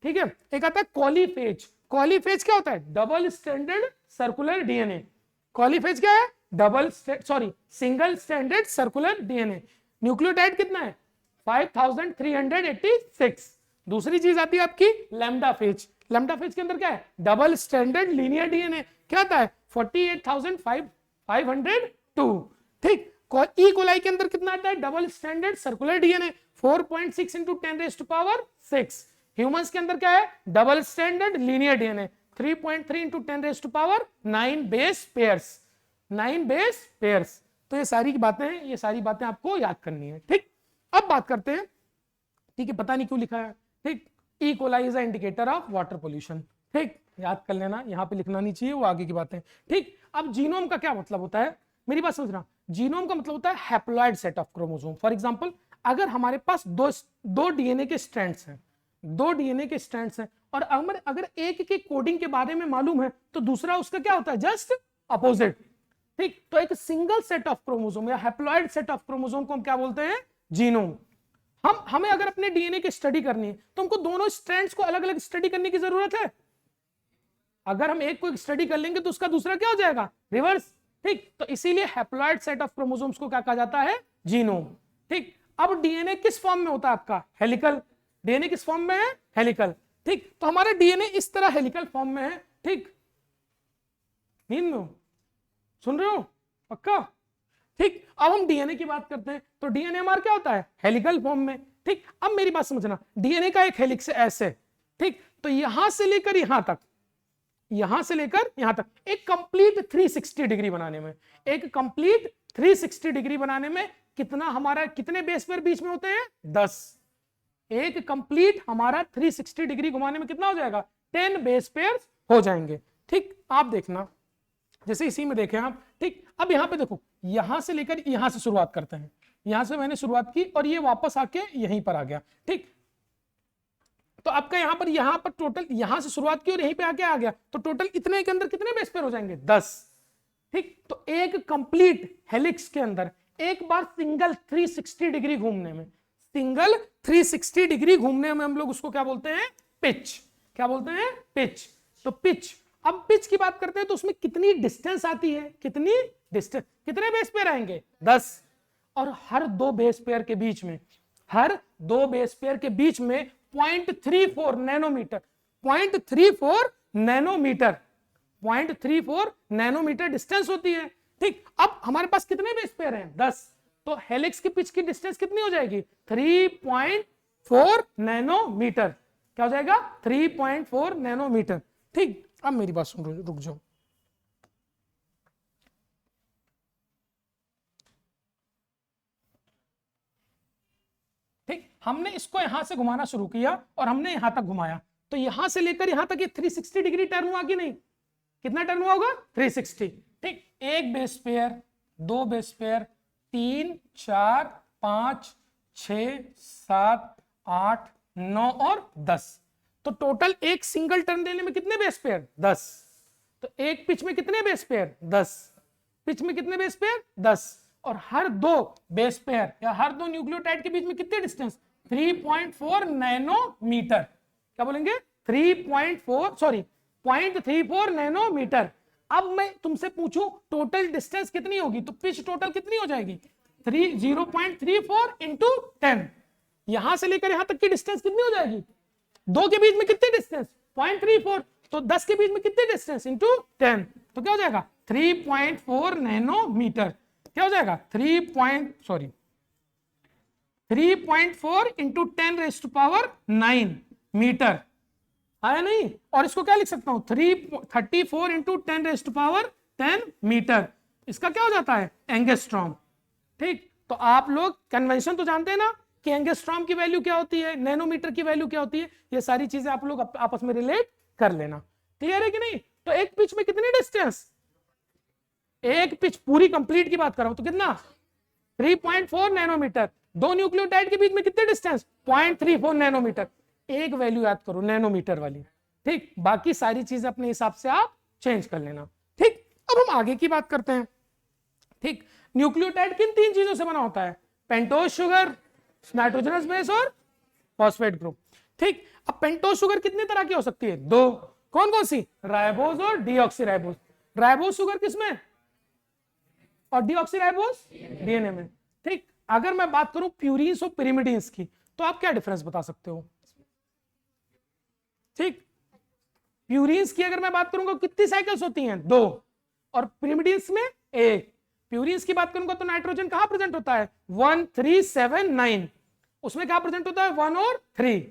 ठीक है, एक आता है कॉलीफेज। कॉलीफेज क्या होता है? Double standard circular DNA. Coliphage क्या है? Single standard circular DNA. Nucleotide कितना है? 5386। दूसरी चीज आती है आपकी लैम्डा फेज। लैम्डा फेज के अंदर क्या है? Double standard linear DNA. क्या आता है? 48502। ठीक, ई कोलाई के अंदर कितना आता है? Double standard circular DNA 4.6 × 10⁶। Humans के अंदर क्या है? Double standard linear DNA 3.3 × 10⁹ base pairs. 9 base pairs. तो ये सारी बातें हैं, ये सारी बातें आपको याद करनी है। ठीक, अब बात करते हैं, ठीक है, पता नहीं क्यों लिखा है। ठीक, E coli is indicator of water pollution. ठीक, याद कर लेना, यहाँ पे लिखना नहीं चाहिए, वो आगे की बातें। ठीक, अब जीनोम का क्या मतलब होता है, मेरी बात समझना। जीनोम का मतलब होता है haploid set of chromosome. For example, अगर हमारे पास दो डीएनए के स्ट्रैंड्स हैं, और अगर एक के कोडिंग के बारे में मालूम है तो दूसरा उसका क्या होता है? Just opposite. ठीक, तो एक सिंगल सेट ऑफ क्रोमोसोम या हैप्लॉइड सेट ऑफ क्रोमोसोम को हम क्या बोलते हैं? जीनोम। हमें अगर अपने डीएनए की स्टडी करनी है तो हमको दोनों स्ट्रैंड्स को अलग अलग स्टडी करने की जरूरत है। अगर हम एक को स्टडी कर लेंगे तो उसका दूसरा क्या हो जाएगा? रिवर्स। ठीक, तो इसीलिए हैप्लॉइड सेट ऑफ क्रोमोसोम्स को क्या कहा जाता है? जीनोम। ठीक, अब डीएनए किस फॉर्म में होता है आपका? हेलिकल। डीएनए किस फॉर्म में है? हेलिकल। ठीक, तो हमारा डीएनए इस तरह हेलिकल फॉर्म में है। ठीक, नींद में सुन रहे हो? पक्का? ठीक, अब हम डीएनए की बात करते हैं तो डीएनए हमारा क्या होता है? हेलिकल फॉर्म में। ठीक, अब मेरी बात समझना, डीएनए का एक हेलिक्स ऐसे, ठीक, तो यहां से लेकर यहां तक एक कंप्लीट 360 डिग्री बनाने में, कितने बेस पेयर बीच में होते हैं? 10। एक कंप्लीट हमारा 360 डिग्री घुमाने में कितना हो जाएगा? 10 बेस पेयर हो जाएंगे। ठीक, आप देखना, जैसे इसी में देखें आप। ठीक, अब यहां पे देखो, यहां से लेकर यहां से शुरुआत करते हैं। यहां से मैंने शुरुआत की और ये वापस आके यहीं पर आ गया। ठीक, तो आपका यहां पर टोटल, यहां से शुरुआत की और यहीं पे आके आ गया, तो टोटल इतने के अंदर कितने बेस पेयर हो जाएंगे? 10। ठीक, तो एक कंप्लीट हेलिक्स के अंदर एक बार सिंगल 360 डिग्री घूमने में, हम लोग उसको क्या बोलते हैं? पिच। क्या बोलते हैं? पिच। तो पिच, अब पिच की बात करते हैं तो उसमें कितनी डिस्टेंस आती है? कितनी डिस्टेंस, कितने बेस पेयर आएंगे? 10। और हर दो बेस पेयर के बीच में 0.34 नैनोमीटर, 0.34 नैनोमीटर डिस्टेंस होती है। ठीक, अब हमारे पास कितने बेस पेयर हैं? 10। तो हेलिक्स की पिच की डिस्टेंस कितनी हो जाएगी? 3.4 नैनोमीटर। क्या हो जाएगा? 3.4 नैनोमीटर। ठीक, अब मेरी बात सुन, रुक जाओ। ठीक, हमने इसको यहां से घुमाना शुरू किया और हमने यहां तक घुमाया, तो यहां से लेकर यहां तक ये 360 डिग्री टर्न हुआ कि नहीं? कितना टर्न हुआ होगा? 360। ठीक, एक बेस पेयर, दो बेस पेयर, 3, 4, 5, 6, 7, 8, 9 और 10। तो टोटल एक सिंगल टर्न देने में कितने बेस पेयर? 10। तो एक पिच में कितने बेस पेयर? 10। पिच में कितने बेस पेयर? 10। और हर दो बेस पेयर या हर दो न्यूक्लियोटाइड के बीच में कितने डिस्टेंस? 3.4 नैनोमीटर। क्या बोलेंगे? 0.34 नैनोमीटर। अब मैं तुमसे पूछूं टोटल डिस्टेंस कितनी होगी, तो पिच टोटल कितनी हो जाएगी? 0.34 इंटू 10। यहां से लेकर यहां तक की डिस्टेंस कितनी हो जाएगी? दो के बीच में कितने डिस्टेंस? 0.34। तो 10 के बीच में कितने डिस्टेंस? इंटू 10। तो क्या हो जाएगा? 3.4 नैनोमीटर। क्या हो जाएगा? 3.4 इंटू 10⁹ मीटर आया नहीं? और इसको क्या लिख सकता हूं? 34 इंटू 10⁻10 मीटर। इसका क्या हो जाता है? एंगस्ट्रॉम। ठीक, तो आप लोग कन्वेंशन तो जानते हैं ना कि एंगस्ट्रॉम की वैल्यू क्या होती है, नैनोमीटर की वैल्यू क्या होती है। ये सारी चीजें आप लोग आपस में रिलेट कर लेना। क्लियर है कि नहीं? तो एक पिच में कितनी डिस्टेंस? एक पिच पूरी कंप्लीट की बात कर रहा हूं तो कितना 3.4 नैनोमीटर। दो न्यूक्लियोटाइड के बीच में कितने डिस्टेंस 0.34 नैनोमीटर। एक वैल्यू याद करो नैनोमीटर वाली, ठीक, बाकी सारी चीजें अपने हिसाब से आप चेंज कर लेना, ठीक। अब हम आगे की बात करते हैं, ठीक। न्यूक्लियोटाइड किन तीन चीजों से बना होता है, पेंटोज शुगर, नाइट्रोजनस बेस और फॉस्फेट ग्रुप, ठीक। अब पेंटोज शुगर कितने तरह की हो सकती है, दो, कौन कौन सी, राइबोज और डीऑक्सीराइबोज। राइबोज शुगर किसमें और डीऑक्सीराइबोज डीएनए में, ठीक। अगर मैं बात करूं प्यूरीन्स और पिरिमिडीन्स की तो आप क्या डिफरेंस बता सकते हो, ठीक। प्यूरीन्स की अगर मैं बात करूंगा कितनी साइकिल्स होती हैं, दो, और पिरिमिडीन्स में एक। प्यूरीन्स की बात करूंगा तो नाइट्रोजन कहां प्रेजेंट होता है 1 3 7 9, उसमें क्या प्रेजेंट होता है 1 और 3,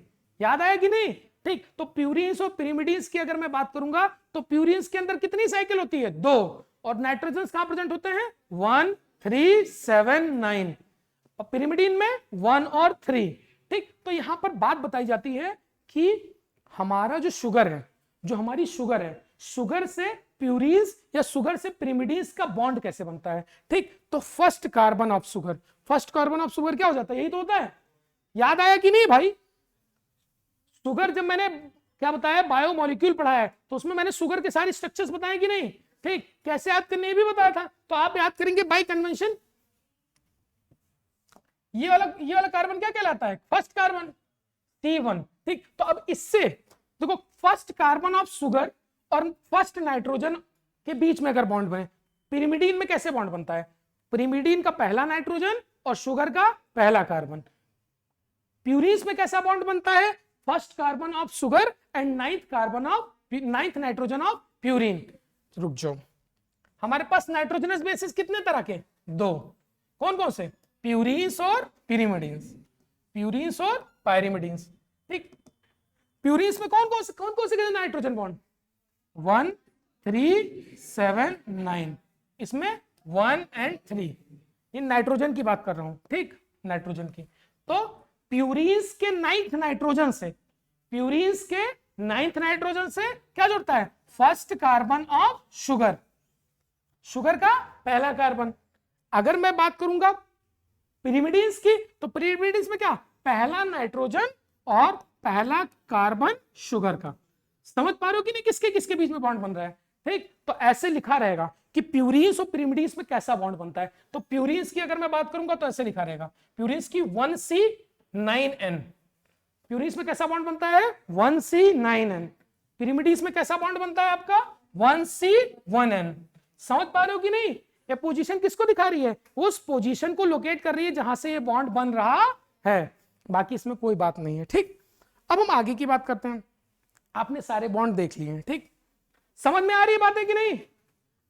याद आया कि नहीं, ठीक। तो प्यूरीन्स और पिरिमिडीन्स की अगर मैं बात करूंगा तो प्यूरीन्स के अंदर कितनी साइकिल होती है, दो, और नाइट्रोजन कहां प्रेजेंट होते हैं 1 3 7 9, और पिरिमिडीन में 1 और 3, ठीक। तो यहां पर बात बताई जाती है कि हमारा जो शुगर है, जो हमारी शुगर है, शुगर से प्यूरीन्स या शुगर से पिरिमिडीन्स का बॉन्ड कैसे बनता है, ठीक। तो first carbon of sugar, first carbon of sugar क्या हो जाता है, यही तो होता है, याद आया कि नहीं भाई। शुगर जब मैंने क्या बताया बायो मॉलिक्यूल पढ़ा है तो उसमें मैंने शुगर के सारे स्ट्रक्चर्स बताए कि नहीं, ठीक। कैसे याद करने ये भी बताया था, तो आप याद करेंगे बाय कन्वेंशन। ये वाला कार्बन क्या कहलाता है, फर्स्ट कार्बन C1, ठीक। तो अब इससे देखो फर्स्ट कार्बन ऑफ शुगर और फर्स्ट नाइट्रोजन के बीच में अगर बॉन्ड बने, पिरिमिडीन में कैसे बॉन्ड बनता है, पिरिमिडीन का पहला नाइट्रोजन और शुगर का पहला कार्बन। प्यूरीन्स में कैसा बॉन्ड बनता है, first carbon of sugar and ninth nitrogen of purine. रुक जाओ, हमारे पास नाइट्रोजनस बेसिस कितने तरह के, दो, कौन कौन से, प्यूरीन्स और पिरिमिडीन्स, प्यूरीन्स और पायरिमिडीन्स, ठीक। प्यूरीन्स में कौन कौन से नाइट्रोजन बॉन्ड 1 3 7 9, इसमें 1 और 3, ये नाइट्रोजन की बात कर रहा हूं, ठीक, नाइट्रोजन की। तो प्यूरीन्स के नाइन्थ नाइट्रोजन से, प्यूरीन्स के नाइन्थ नाइट्रोजन से क्या जुड़ता है, first carbon of sugar, sugar का पहला कार्बन। अगर मैं बात करूंगा पिरिमिडीन्स की तो पिरिमिडीन्स में क्या, पहला नाइट्रोजन और पहला कार्बन शुगर का। समझ पा रहे हो कि नहीं किसके किसके बीच में बॉन्ड बन रहा है, ठीक। तो ऐसे लिखा रहेगा कि प्यूरीन्स और पिरिमिडीन्स में कैसा बॉन्ड बनता है। तो प्यूरीन्स की अगर मैं बात करूंगा तो ऐसे लिखा रहेगा, प्यूरीन्स की 1C9N, प्यूरीन्स में कैसा बॉन्ड बनता है 1C9N। पिरिमिडीन्स में कैसा बॉन्ड बनता है आपका 1C1N। समझ पा रहे हो कि नहीं, ये पोजीशन किसको दिखा रही है, उस पोजीशन को लोकेट कर रही है जहां से ये बॉन्ड बन रहा है, बाकी इसमें कोई बात नहीं है, ठीक। अब हम आगे की बात करते हैं। आपने सारे बॉन्ड देख लिए हैं, ठीक, समझ में आ रही है बातें कि नहीं,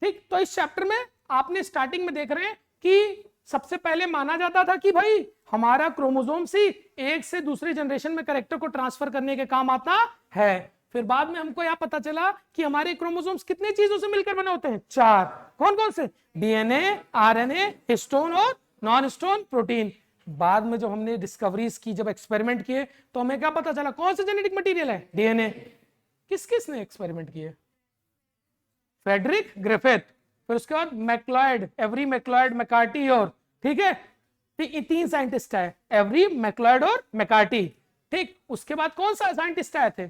ठीक। तो इस चैप्टर में आपने स्टार्टिंग में देख रहे हैं कि सबसे पहले माना जाता था कि भाई हमारा क्रोमोसोम सी एक से दूसरे जनरेशन में कैरेक्टर को ट्रांसफर करने के काम आता है। फिर बाद में हमको यह पता चला कि हमारे क्रोमोसोम्स कितने चीजों से मिलकर बने होते हैं, 4, कौन कौन से, डीएनए, आरएनए, हिस्टोन और नॉन हिस्टोन प्रोटीन। बाद में जब हमने डिस्कवरीज की, जब एक्सपेरिमेंट किए तो हमें क्या पता चला, कौन सा जेनेटिक मटेरियल है, डीएनए। किस किसने एक्सपेरिमेंट किए, फ्रेडरिक ग्रिफिथ, फिर उसके बाद मैक्लॉयड, एवरी मैक्लॉयड, मैकार्टी और, ठीक है, ये 3 साइंटिस्ट है, एवरी, मैक्लॉयड और मैकार्टी, ठीक। उसके बाद कौन सा साइंटिस्ट आए थे,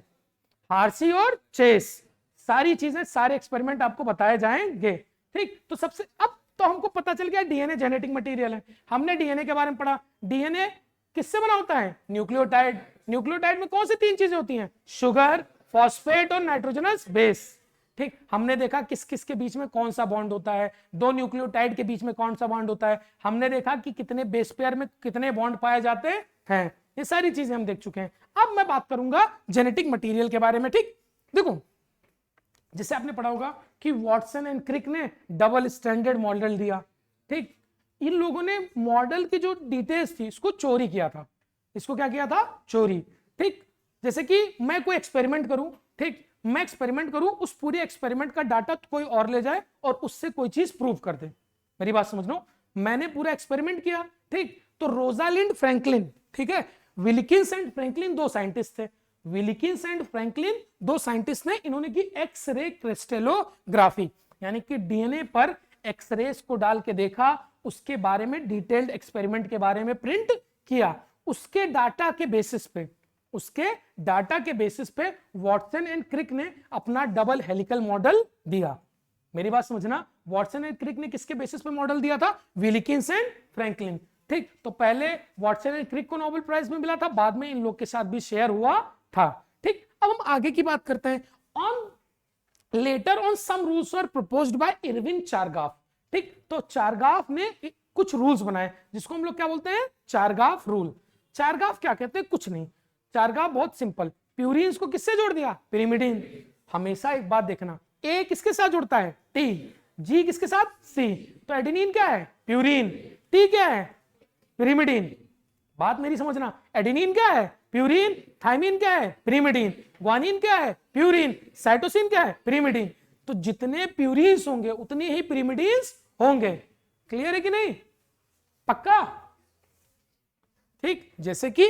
हार्सी और चेस। सारी चीजें, सारे एक्सपेरिमेंट आपको बताए जाएंगे, ठीक। तो सबसे अब तो हमको पता चल गया डीएनए जेनेटिक मटेरियल है। हमने डीएनए के बारे में पढ़ा, डीएनए किससे बना होता है, न्यूक्लियोटाइड। न्यूक्लियोटाइड में कौन सी 3 चीजें होती हैं, शुगर, फॉस्फेट और नाइट्रोजनस बेस, ठीक। हमने देखा किस किस के बीच में कौन सा बॉन्ड होता है, दो न्यूक्लियोटाइड के बीच में कौन सा बॉन्ड होता है, हमने देखा कि कितने बेस पेयर में कितने बॉन्ड पाए जाते हैं, ये सारी चीजें हम देख चुके हैं। अब मैं बात करूंगा जेनेटिक मटेरियल के बारे में, ठीक। देखो जैसे आपने पढ़ा होगा कि वॉटसन एंड क्रिक ने डबल स्टैंडर्ड मॉडल दिया, ठीक। इन लोगों ने मॉडल की जो डिटेल्स थी इसको चोरी किया था, इसको क्या किया था, चोरी, ठीक। जैसे कि मैं कोई एक्सपेरिमेंट करूं, ठीक, मैं एक्सपेरिमेंट करूं, उस पूरे एक्सपेरिमेंट का डाटा कोई और ले जाए और उससे कोई चीज प्रूव कर दे। मेरी बात समझ लो, मैंने पूरा एक्सपेरिमेंट किया, ठीक। तो रोजालिंड फ्रैंकलिन, ठीक है, विल्किंस एंड फ्रैंकलिन 2 साइंटिस्ट थे। विल्किंस एंड फ्रैंकलिन 2 साइंटिस्ट ने, इन्होंने की एक्स रे क्रिस्टलोग्राफी, यानी कि डीएनए पर एक्सरेस को डाल के देखा, उसके बारे में डिटेल्ड एक्सपेरिमेंट के बारे में प्रिंट किया, उसके डाटा के बेसिस पे वॉटसन एंड क्रिक ने अपना डबल हेलिकल मॉडल दिया। मेरी बात समझना, वॉटसन एंड क्रिक ने किसके बेसिस पे मॉडल दिया था? Wilkins and Franklin. ठीक, तो पहले वॉटसन एंड क्रिक को नोबेल प्राइज में मिला था, बाद में इन लोग के साथ भी शेयर हुआ था। ठीक, अब हम आगे की बात करते हैं। Later on some rules were proposed by Erwin Chargaff. ठीक, तो चारगाफ ने कुछ रूल्स बनाए जिसको हम लोग क्या बोलते हैं? चारगाफ रूल। चारगाफ क्या कहते हैं? कुछ नहीं, चारगाफ बहुत सिंपल, प्यूरिन्स को किससे जोड़ दिया? पिरिमिडिन। हमेशा एक बात देखना, ए किसके साथ जुड़ता है? टी। जी किसके साथ? सी। तो एडेनिन क्या है? प्यूरिन। टी क्या है? पिरिमिडिन। बात मेरी समझना, एडेनिन क्या है? प्यूरिन। थाइमिन क्या है? पिरिमिडिन। ग्वानिन क्या है? प्यूरिन। साइटोसिन क्या है? पिरिमिडिन। तो जितने प्यूरिन्स होंगे उतने ही पिरिमिडिन्स होंगे। क्लियर है कि नहीं? पक्का? ठीक, जैसे कि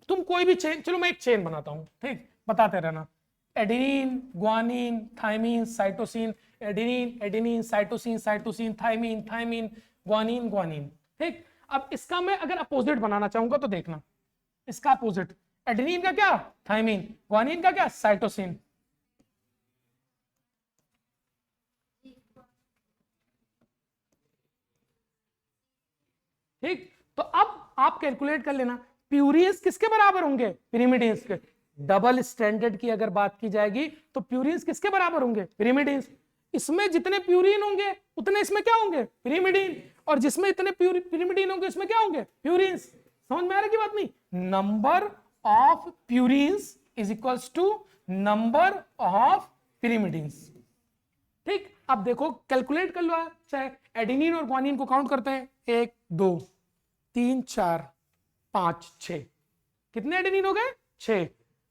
तुम कोई भी चेन, चलो मैं एक चेन बनाता हूं, ठीक, बताते रहना। Adenine, guanine, thymine, cytosine, adenine, adenine, cytosine, cytosine, thymine, thymine, guanine, guanine. ठीक, अब इसका मैं अगर अपोजिट बनाना चाहूंगा तो देखना, इसका अपोजिट, एडेनिन का क्या? थाइमिन। ग्वानिन का क्या? साइटोसिन। ठीक, तो अब आप कैलकुलेट कर लेना, प्यूरिन्स किसके बराबर होंगे? पिरिमिडिन्स के। डबल स्टैंडर्ड की अगर बात की जाएगी तो प्यूरिन्स किसके बराबर होंगे? पिरिमिडिन्स। इसमें जितने प्यूरिन होंगे उतने इसमें क्या होंगे? पिरिमिडिन। और जिसमें इतने पिरिमिडिन होंगे उसमें क्या होंगे? प्यूरिन्स। समझ में आ रहा है की बात नहीं? Number of purines is equals to number of pyrimidines. ठीक, अब देखो कैलकुलेट कर लो, चाहे एडेनिन और ग्वानिन को काउंट करते हैं, 1 2 3 4 5 6। कितने एडेनिन हो गए? 6।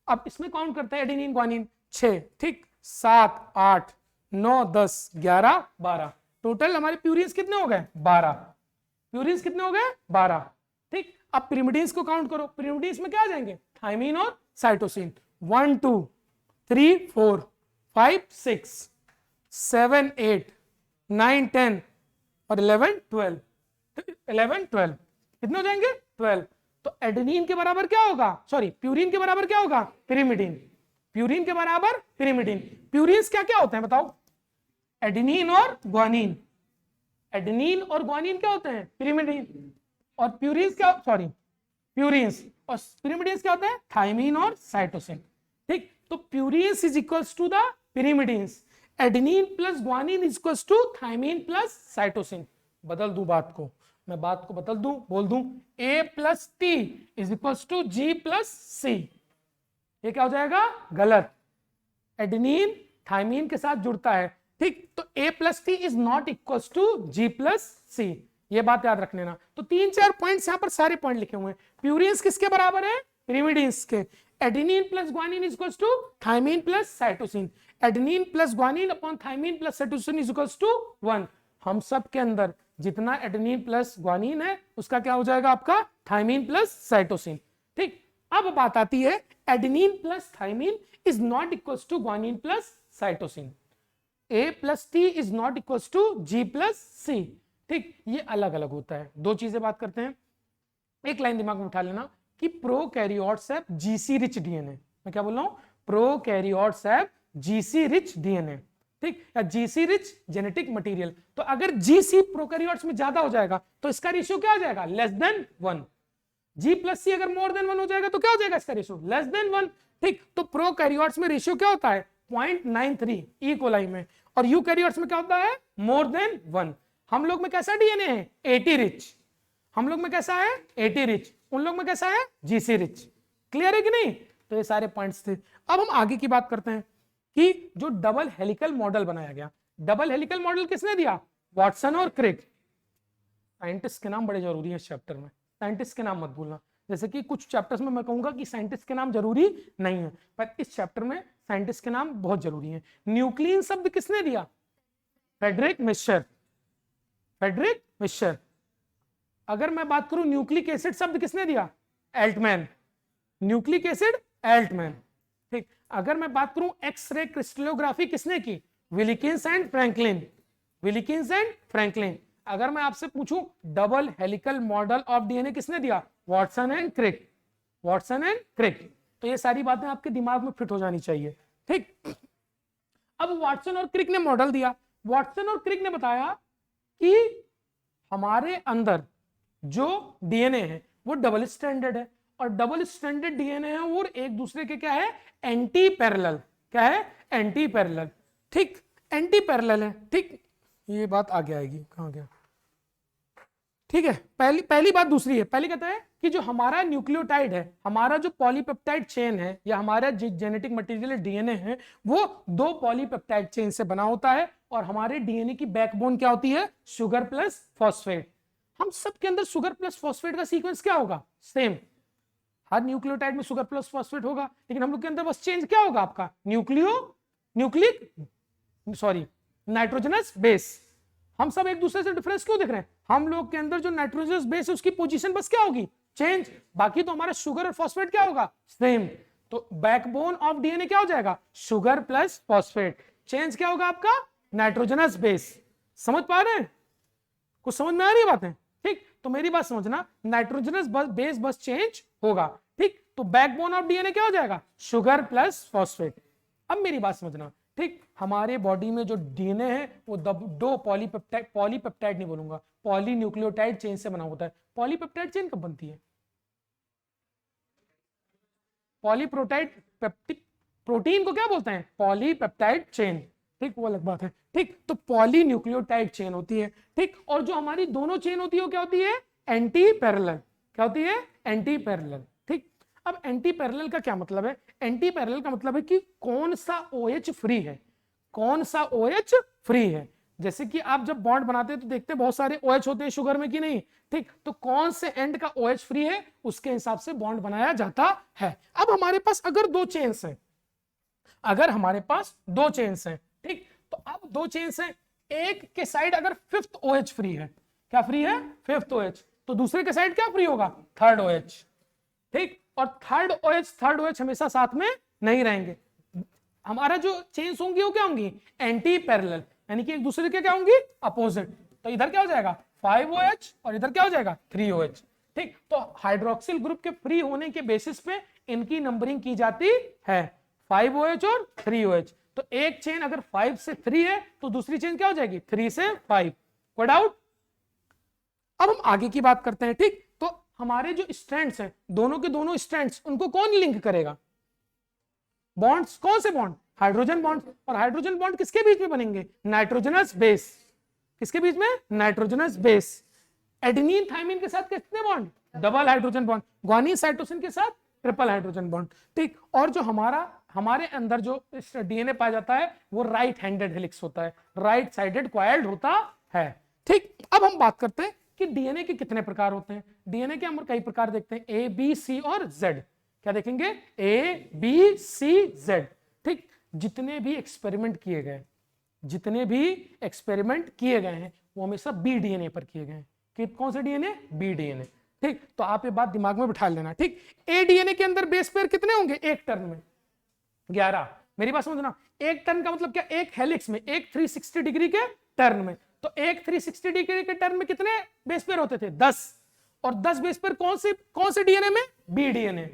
अब इसमें काउंट करते हैं एडेनिन ग्वानिन, 6। ठीक, 7 8 9 10 11 12। टोटल हमारे प्यूरिन्स कितने हो गए? 12। प्यूरिन्स कितने हो गए? 12। ठीक, अब पिरिमिडिन्स को काउंट करो, पिरिमिडिन्स में क्या आ जाएंगे? थाइमिन और साइटोसिन। 1 2 3 4 5 6 7 8 9 10 और 11 12। 11 12 कितने हो जाएंगे? 12। तो एडेनिन के बराबर क्या होगा? सॉरी, प्यूरिन के बराबर क्या होगा? पिरिमिडिन। प्यूरिन के बराबर पिरिमिडिन। प्यूरिन्स क्या क्या होते हैं बताओ? एडेनिन और ग्वानिन। एडेनिन और ग्वानिन क्या होते हैं? पिरिमिडिन। और प्यूरिन्स क्या? सॉरी, प्यूरिन्स और पिरिमिडिन्स क्या होते हैं? थाइमिन और साइटोसिन। ठीक, तो purines is equals to the pyrimidines. Adenine plus guanine is equals to thymine plus cytosine. बदल दूं बात को, मैं बात को बदल दूं, बोल दूं A plus T is equals to G plus C. ये क्या हो जाएगा? गलत। एडेनिन थाइमिन के साथ जुड़ता है, ठीक, तो A plus T is not equals to G plus C. ये बात याद रख लेना। तो 3-4 पॉइंट्स यहां पर सारे पॉइंट लिखे हुए हैं। प्यूरिन्स किसके बराबर है? पिरिमिडिन्स के। Adenine plus guanine is equals to thymine plus cytosine. Adenine plus guanine upon thymine plus cytosine is equals to 1। हम सब के अंदर जितना एडेनिन प्लस ग्वानिन है उसका क्या हो जाएगा? आपका थाइमिन प्लस साइटोसिन। ठीक, अब बात आती है adenine plus thymine is not equals to guanine plus cytosine. A plus T is not equals to G plus C. ठीक, ये अलग अलग होता है। दो चीजें बात करते हैं, एक लाइन दिमाग में उठा लेना कि prokaryotes have GC rich DNA. मैं क्या बोल रहा हूं? Prokaryotes have GC rich DNA. ठीक, या जीसी रिच जेनेटिक मटेरियल। तो अगर जीसी प्रोकैरियोट्स में ज्यादा हो जाएगा तो इसका रेशियो क्या हो जाएगा? Less than 1। जी प्लस सी अगर मोर देन 1 हो जाएगा तो क्या हो जाएगा इसका रेशियो? Less than 1। ठीक, तो प्रोकैरियोट्स में रेशियो क्या होता है? 0.93 ई कोलाई में। और यूकैरियोट्स में क्या होता है? More than 1। हम लोग में कैसा डीएनए है? 80 रिच। हम लोग में कैसा है? 80 रिच। उन लोग में कैसा है? GC rich. क्लियर है कि नहीं? तो ये सारे पॉइंट्स थे। अब हम आगे की बात करते हैं कि जो डबल हेलिकल मॉडल बनाया गया, डबल हेलिकल मॉडल किसने दिया? वॉटसन और क्रिक। साइंटिस्ट के नाम बड़े जरूरी है इस चैप्टर में, साइंटिस्ट के नाम मत भूलना। जैसे कि कुछ चैप्टर्स में मैं कहूंगा कि साइंटिस्ट के नाम जरूरी नहीं है, पर इस चैप्टर में साइंटिस्ट के नाम बहुत जरूरी है। न्यूक्लियन शब्द किसने दिया? Friedrich Miescher. Friedrich Miescher. अगर मैं बात करूं न्यूक्लिक एसिड शब्द किसने दिया? एल्टमैन। Nucleic acid Altmann. ठीक, अगर मैं बात करूं एक्सरे क्रिस्टलोग्राफी किसने की? Wilkins and Franklin. Wilkins and Franklin. अगर मैं आपसे पूछूं double helical model of DNA किसने दिया? Watson and Crick. Watson and Crick. तो ये सारी बातें आपके दिमाग में फिट हो जानी चाहिए, ठीक। अब वॉटसन और क्रिक ने मॉडल दिया। वॉटसन और क्रिक ने बताया कि हमारे अंदर जो डीएनए है वो डबल स्ट्रैंडेड है, और डबल स्ट्रैंडेड डीएनए है और एक दूसरे के क्या है? Anti parallel. क्या है? एंटी पैरेलल, ठीक। एंटी पैरेलल है, ठीक। ये बात आगे आएगी, कहां गया? ठीक है, पहली बात दूसरी है। पहली कहता है कि जो हमारा न्यूक्लियोटाइड है, हमारा जो पॉलीपेप्टाइड चेन है या हमारा जेनेटिक मटेरियल डीएनए है, वो 2 पॉलीपेप्टाइड चेन से बना होता है, और हमारे डीएनए की बैकबोन क्या होती है? Sugar plus phosphate. हम सब के अंदर शुगर प्लस फॉस्फेट का सीक्वेंस क्या होगा? सेम। हर न्यूक्लियोटाइड में शुगर प्लस फॉस्फेट होगा, लेकिन हम लोग के अंदर बस चेंज क्या होगा आपका? Nitrogenous base. हम सब एक दूसरे से डिफरेंस क्यों दिख रहे हैं? हम लोग के अंदर जो नाइट्रोजनस बेस है उसकी पोजीशन बस क्या होगी? चेंज। बाकी तो हमारा शुगर और फॉस्फेट क्या होगा? सेम। तो बैकबोन ऑफ डीएनए क्या हो जाएगा? Sugar plus phosphate. चेंज क्या होगा आपका? Nitrogenous base. समझ पा रहे हैं? कुछ समझ में आ रही बातें? ठीक। तो मेरी बात समझना, नाइट्रोजनस बेस बस चेंज होगा, ठीक। तो बैकबोन ऑफ डीएनए क्या हो जाएगा? Sugar plus phosphate. अब मेरी बात समझना, ठीक। हमारे बॉडी में जो डीएनए है वो 2 पॉलीपेप्टाइड नहीं बोलूंगा, पॉलीन्यूक्लियोटाइड चेन से बना होता है। पॉलीपेप्टाइड चेन कब बनती है? पॉलीप्रोटाइड पेप्टिक प्रोटीन को क्या बोलते हैं? पॉलीपेप्टाइड चेन, ठीक। वो अलग बात है, ठीक। तो पॉलीन्यूक्लियोटाइड चेन होती है, ठीक। और जो हमारी दोनों चेन होती है वो क्या होती है? Anti parallel. क्या होती है? एंटी पैरेलल, ठीक। अब एंटी पैरेलल का क्या मतलब है? एंटी पैरेलल का मतलब है कि कौन सा OH फ्री है, कौन सा OH फ्री है। जैसे कि आप जब बॉन्ड बनाते हैं तो देखते हैं बहुत सारे OH होते हैं शुगर में कि नहीं, ठीक। तो कौन से एंड का OH फ्री है उसके हिसाब से बॉन्ड बनाया जाता है। अब हमारे पास अगर 2 चेन्स हैं, अगर हमारे पास 2 चेन्स हैं, ठीक। तो अब 2 चेन्स हैं, एक के साइड अगर 5th OH फ्री है, क्या फ्री है? 5th OH, तो दूसरे के साइड क्या फ्री होगा? 3rd OH, ठीक। और थर्ड OH हमेशा साथ में नहीं रहेंगे। हमारा जो चेन्स होंगी वो क्या होंगी? एंटी पैरेलल, यानी कि एक दूसरे के क्या होंगी? अपोजिट। तो इधर क्या हो जाएगा? 5OH और इधर क्या हो जाएगा? 3OH, ठीक। तो हाइड्रोक्सिल ग्रुप के फ्री होने के बेसिस पे इनकी नंबरिंग की जाती है, 5OH और 3OH। तो एक चेन अगर 5 से 3 है तो दूसरी चेन क्या हो जाएगी? 3 से 5। कोई डाउट? अब हम आगे की बात करते हैं, ठीक। तो हमारे जो स्ट्रैंड्स हैं, दोनों के दोनों स्ट्रैंड्स, उनको कौन लिंक करेगा? बॉन्ड्स, कौन से बॉन्ड? Hydrogen bond. और हाइड्रोजन बॉन्ड किसके बीच में बनेंगे? Nitrogenous base. किसके बीच में? Nitrogenous base. एडेनिन थाइमिन के साथ कितने bond? Double hydrogen bond. Guanine cytosine के साथ ट्रिपल हाइड्रोजन बॉन्ड, ठीक। और जो हमारे अंदर जो डीएनए पाया जाता है वो राइट हैंडेड हेलिक्स होता है, राइट साइडेड क्वाइल्ड होता है, ठीक। अब हम बात करते हैं कि डीएनए के कितने प्रकार होते हैं। डीएनए के हम कई प्रकार देखते हैं, A, B, C और Z। क्या देखेंगे? A, B, C, Z, ठीक। जितने भी एक्सपेरिमेंट किए गए, जितने भी एक्सपेरिमेंट किए गए हैं वो हमेशा बी डीएनए पर किए गए हैं। कि कौन सा डीएनए? बी डीएनए, ठीक। तो आप ये बात दिमाग में बिठा लेना, ठीक। ए डीएनए के अंदर बेस पेयर कितने होंगे? एक टर्न में 11। मेरी बात समझना, एक टर्न का मतलब क्या? एक हेलिक्स में, एक 360 डिग्री के टर्न में। तो एक 360 डिग्री के टर्न में कितने बेस पेयर होते थे? 10। और 10 बेस पेयर कौन से डीएनए में? B DNA.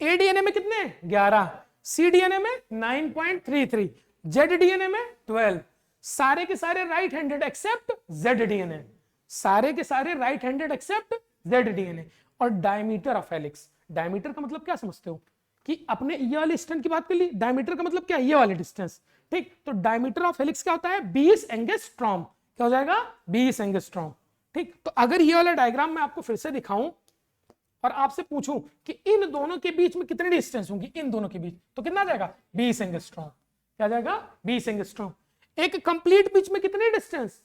ए डीएनए में कितने? 11। सी डीएनए में 9.33। जेड डीएनए में 12। सारे के सारे right handed except Z DNA, सारे के सारे right handed except Z DNA. और डायमीटर ऑफ हेलिक्स, डायमीटर का मतलब क्या समझते हो? कि अपने ये वाले डिस्टेंस की बात कर ली, डायमीटर का मतलब क्या? ये वाले डिस्टेंस, ठीक। तो डायमीटर ऑफ हेलिक्स क्या होता है? 20 एंगस्ट्रॉम। क्या हो जाएगा? 20 एंगस्ट्रॉम, ठीक। तो अगर ये वाला डायग्राम मैं आपको फिर से दिखाऊं और आपसे पूछूं कि इन दोनों के बीच में कितनी डिस्टेंस होंगी, इन दोनों के बीच, तो कितना जाएगा? 20 एंगस्ट्रॉम। क्या जाएगा? 20 एंगस्ट्रॉम। एक कंप्लीट बीच में कितनी डिस्टेंस?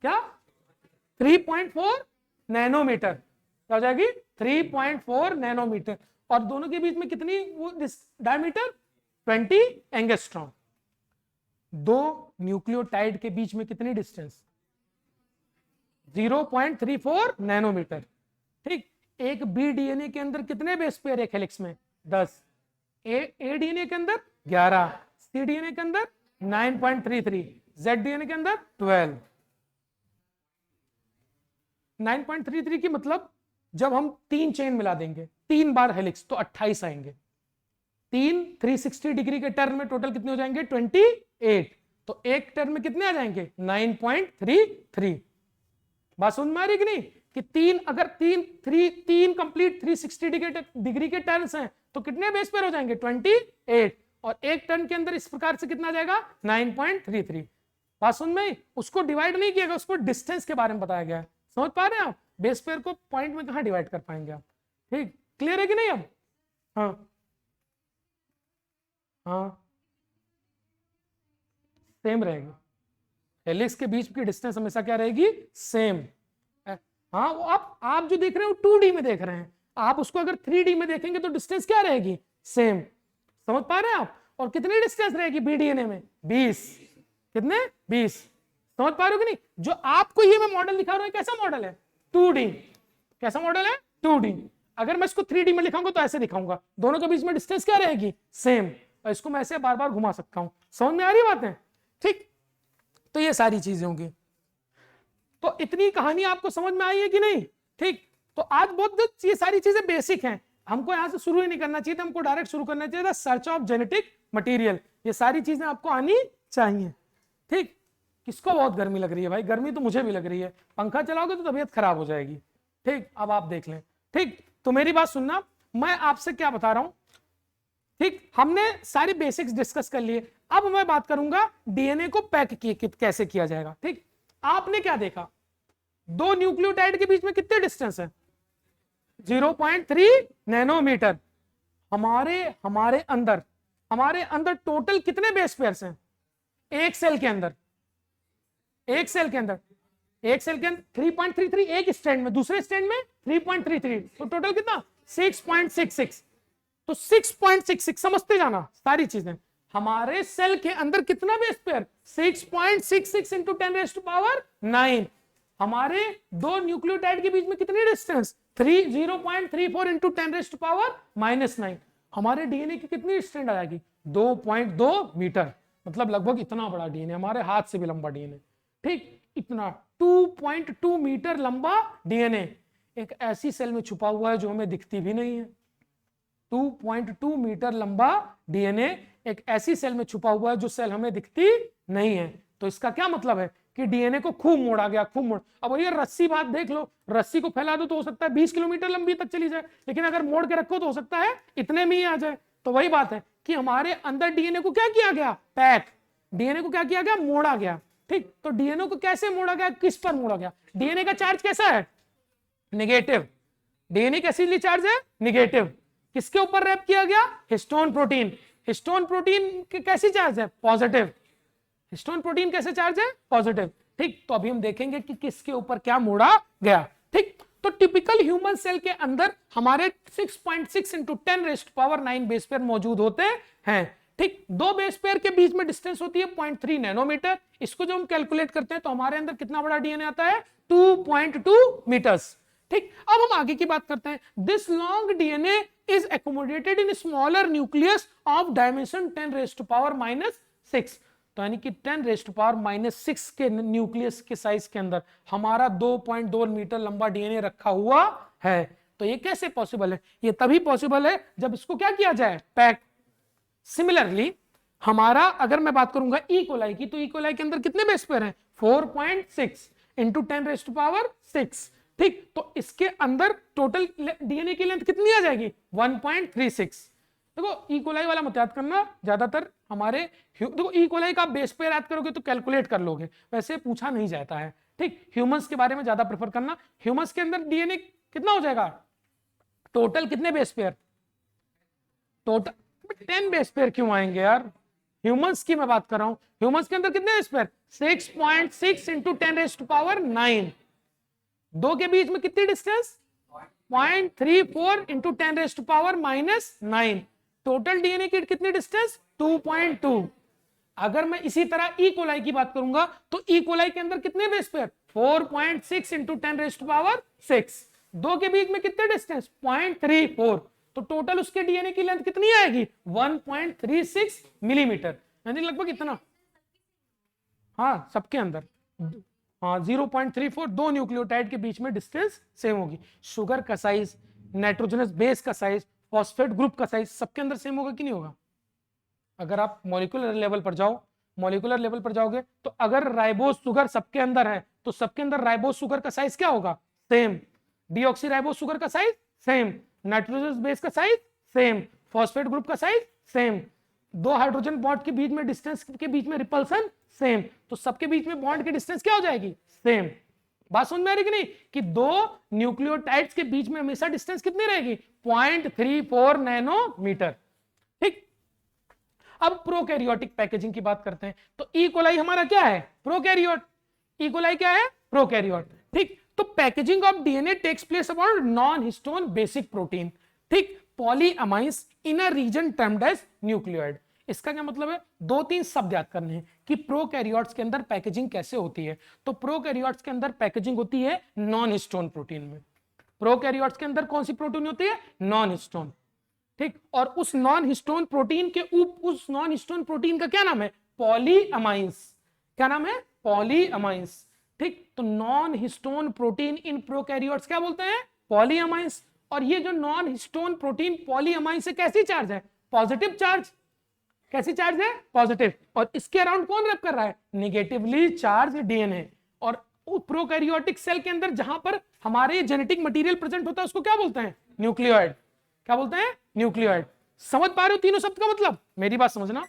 क्या? 3.4 नैनोमीटर। क्या हो जाएगी? 3.4 नैनोमीटर। और दोनों के बीच में कितनी वो डायमीटर? 20 एंगस्ट्रॉम। दो न्यूक्लियोटाइड के बीच में कितनी डिस्टेंस? 0.34 नैनोमीटर, ठीक। एक बी डीएनए के अंदर कितने बेस पेयर? एक हेलिक्स में 10। ए डीएनए के अंदर 11। सी डीएनए के अंदर 9.33। जेड डीएनए के अंदर 12। 9.33 की मतलब जब हम 3 चेन मिला देंगे 3 बार हेलिक्स तो 28 आएंगे। 3 360 डिग्री के टर्न में टोटल कितने हो जाएंगे 28। तो एक टर्न में कितने आ जाएंगे 9.33। बात समझ में आ रही कि नहीं कि अगर तीन कंप्लीट 360 डिग्री के टर्न्स हैं तो कितने बेस पेयर हो जाएंगे 28। और एक टर्न के अंदर इस प्रकार से कितना आ जाएगा 9.33। बात समझ में उसको डिवाइड नहीं किया गया, उसको डिस्टेंस के बारे में बताया गया है। समझ पा रहे हैं आप? बेस पेयर को पॉइंट में कहां डिवाइड कर पाएंगे आप? ठीक, क्लियर है कि नहीं अब? हाँ हाँ, सेम रहेगी। हेलिक्स के बीच की डिस्टेंस हमेशा क्या रहेगी सेम। हाँ, वो आप जो देख रहे हो 2D में देख रहे हैं, आप उसको अगर 3D में देखेंगे तो डिस्टेंस क्या रहेगी सेम। समझ पा रहे हैं आप? और कितनी डिस्टेंस रहेगी बीडीएनए में 20। कितने 20। समझ पा रहे हो कि नहीं? जो आपको ये मैं मॉडल दिखा रहा हूं कैसा मॉडल है 2D। कैसा मॉडल है 2D। अगर मैं इसको 3D में लिखाऊंगा तो ऐसे दिखाऊंगा, दोनों के बीच में डिस्टेंस क्या रहेगी सेम। और इसको मैं ऐसे बार बार घुमा सकता हूं। समझ में आ रही बात है? ठीक, तो ये सारी चीजें होंगी। तो इतनी कहानी आपको समझ में आई है कि नहीं? ठीक, तो आज बहुत ये सारी चीजें बेसिक हैं, हमको यहां से शुरू ही नहीं करना चाहिए था, हमको डायरेक्ट शुरू करना चाहिए था सर्च ऑफ जेनेटिक मटेरियल। ये सारी चीजें आपको आनी चाहिए। ठीक, किसको बहुत गर्मी लग रही है भाई? गर्मी तो मुझे भी लग रही है, पंखा चलाओगे तो तबीयत खराब हो जाएगी। ठीक, अब आप देख लें। ठीक, तो मेरी बात सुनना, मैं आपसे क्या बता रहा हूं। ठीक, हमने सारी बेसिक्स डिस्कस कर लिए, अब मैं बात करूंगा डीएनए को पैक कैसे किया जाएगा। ठीक, आपने क्या देखा, दो न्यूक्लियोटाइड के बीच में कितने डिस्टेंस है 0.3 नैनोमीटर। हमारे अंदर टोटल कितने बेस पेयर्स हैं एक सेल के अंदर? एक सेल के अंदर 3.33, एक स्टैंड में, दूसरे स्टैंड में 3.33, तो टोटल कितना 6.66। तो 6.66 समझते जाना सारी चीजें। हमारे सेल के अंदर कितना बेस पेयर 6.66 इंटू 10⁻⁹। हमारे दो न्यूक्लियोटाइड के बीच में कितनी डिस्टेंस 0.34 इंटू 10⁻⁻⁹। हमारे डीएनए की कितनी स्ट्रैंड आ जाएगी 2.2 मीटर, मतलब लगभग इतना बड़ा डीएनए, हमारे हाथ से भी लंबा डीएनए। ठीक, इतना 2.2 मीटर लंबा डीएनए एक ऐसी सेल में छुपा हुआ है जो हमें दिखती भी नहीं है। 2.2 मीटर लंबा डीएनए एक ऐसी सेल में छुपा हुआ है जो सेल हमें दिखती नहीं है। तो इसका क्या मतलब है कि डीएनए को खूब मोड़ा गया, खूब मोड़। अब ये रस्सी बात देख लो, रस्सी को फैला दो तो हो सकता है 20 किलोमीटर लंबी तक चली जाए, लेकिन अगर मोड़ के रखो तो हो सकता है इतने में ही आ जाए। तो वही बात है कि हमारे अंदर डीएनए को क्या किया गया पैक, डीएनए को क्या किया गया मोड़ा गया। ठीक, तो डीएनए को कैसे मोड़ा गया, किस पर मोड़ा गया? डीएनए का चार्ज कैसा है नेगेटिव। डीएनए कैसी चार्ज है निगेटिव। किसके ऊपर रैप किया गया हिस्टोन प्रोटीन। हिस्टोन प्रोटीन की कैसी चार्ज है पॉजिटिव। हिस्टोन प्रोटीन कैसे चार्ज है पॉजिटिव। ठीक, तो अभी हम देखेंगे कि किसके ऊपर क्या मोड़ा गया। ठीक, तो टिपिकल ह्यूमन सेल के अंदर हमारे 6.6 इंटू 10⁻⁹ बेस पेयर मौजूद होते हैं। ठीक, दो बेस पेयर के बीच में डिस्टेंस होती है 0.3 नैनोमीटर। इसको जो हम कैलकुलेट करते हैं तो हमारे अंदर कितना बड़ा डीएनए आता है 2.2 मीटर्स। ठीक, अब हम आगे की बात करते हैं। This long DNA is accommodated in smaller nucleus of dimension 10⁻⁻⁶। तो यानी कि 10⁻⁻⁶ के न्यूक्लियस के साइज के अंदर हमारा 2.2 मीटर लंबा डीएनए रखा हुआ है। तो ये कैसे पॉसिबल है? ये तभी पॉसिबल है जब इसको क्या किया जाए पैक। सिमिलरली हमारा अगर मैं बात करूंगा ई कोलाई की, तो ई कोलाई के अंदर कितने बेस पेयर हैं 4.6 इंटू 10⁻⁶। ठीक, तो इसके अंदर टोटल डीएनए की लेंथ कितनी आ जाएगी 1.36। देखो ई कोलाई वाला मत याद करना, ज्यादातर हमारे देखो ई कोलाई का बेस पेयर याद करोगे तो कैलकुलेट कर लोगे, वैसे पूछा नहीं जाता है। ठीक, ह्यूमंस के बारे में ज्यादा प्रेफर करना। ह्यूमंस के अंदर डीएनए कितना हो जाएगा टोटल कितने base pair total 10 base pair क्यों आएंगे यार? ह्यूमंस की मैं बात कर रहा हूं। ह्यूमंस के अंदर कितने बेस पेयर 6.6 इंटू 10⁻⁹। दो के बीच में कितनी डिस्टेंस 0.34 इंटू 10⁻⁻⁹। टोटल डीएनए की कितनी डिस्टेंस 2.2। अगर मैं इसी तरह ई कोलाई की बात करूंगा तो ई कोलाई के अंदर कितने बेस पेयर 4.6 इंटू 10⁻⁶। दो के बीच में कितने डिस्टेंस 0.34। तो टोटल उसके डीएनए की लेंथ कितनी आएगी 1.36 मिलीमीटर, यानी लगभग इतना। हाँ सबके अंदर, हाँ 0.34, दो न्यूक्लियोटाइड के बीच में डिस्टेंस सेम होगी। शुगर का साइज, नाइट्रोजनस बेस का साइज, फॉस्फेट ग्रुप का साइज सबके अंदर सेम होगा कि नहीं होगा? अगर आप मॉलिक्यूलर लेवल पर जाओ, मॉलिक्यूलर लेवल पर जाओगे तो अगर राइबोज शुगर सबके अंदर है तो सबके अंदर राइबोज शुगर का साइज क्या होगा? सेम। डीऑक्सी राइबोज शुगर का साइज सेम, नाइट्रोजनस बेस का साइज सेम, फॉस्फेट ग्रुप का साइज सेम, दो हाइड्रोजन बॉन्ड के बीच में डिस्टेंस के बीच में रिपल्सन सेम, तो सबके बीच में बॉन्ड की डिस्टेंस क्या हो जाएगी? सेम। बात समझ में आ रही कि नहीं कि दो न्यूक्लियोटाइड्स के बीच में हमेशा डिस्टेंस कितनी रहेगी? 0.34 नैनोमीटर। ठीक, अब प्रोकैरियोटिक पैकेजिंग की बात करते हैं तो ई कोलाई हमारा क्या है? प्रोकैरियोट। ई कोलाई क्या है? प्रोकैरियोट। ठीक, तो packaging of DNA takes place about non histone basic protein. ठीक, polyamines in a region termed as nucleoid. इसका क्या मतलब है? दो तीन शब्द याद करने हैं कि प्रोकैरियोट्स के अंदर पैकेजिंग कैसे होती है। तो प्रोकैरियोट्स के अंदर पैकेजिंग होती है नॉन हिस्टोन प्रोटीन में। प्रोकैरियोट्स के अंदर कौन सी प्रोटीन होती है? Non histone. ठीक, और उस नॉन हिस्टोन प्रोटीन के उस नॉन हिस्टोन प्रोटीन का क्या नाम है? पॉलीअमाइंस। क्या नाम है? पॉलीअमाइंस। ठीक, तो non histone protein in prokaryotes क्या बोलते हैं? पॉलीअमाइंस। और ये जो नॉन हिस्टोन प्रोटीन पॉलीअमाइंस से कैसी चार्ज है? Positive charge. कैसी चार्ज है? पॉजिटिव। और इसके अराउंड कौन रैप कर रहा है? Negatively charge DNA. और प्रोकैरियोटिक सेल के अंदर जहां पर हमारे जेनेटिक मटेरियल प्रेजेंट होता है उसको क्या बोलते हैं? न्यूक्लियोइड। क्या बोलते हैं? न्यूक्लियोइड। समझ पा रहे हो तीनों शब्द का मतलब? मेरी बात समझना,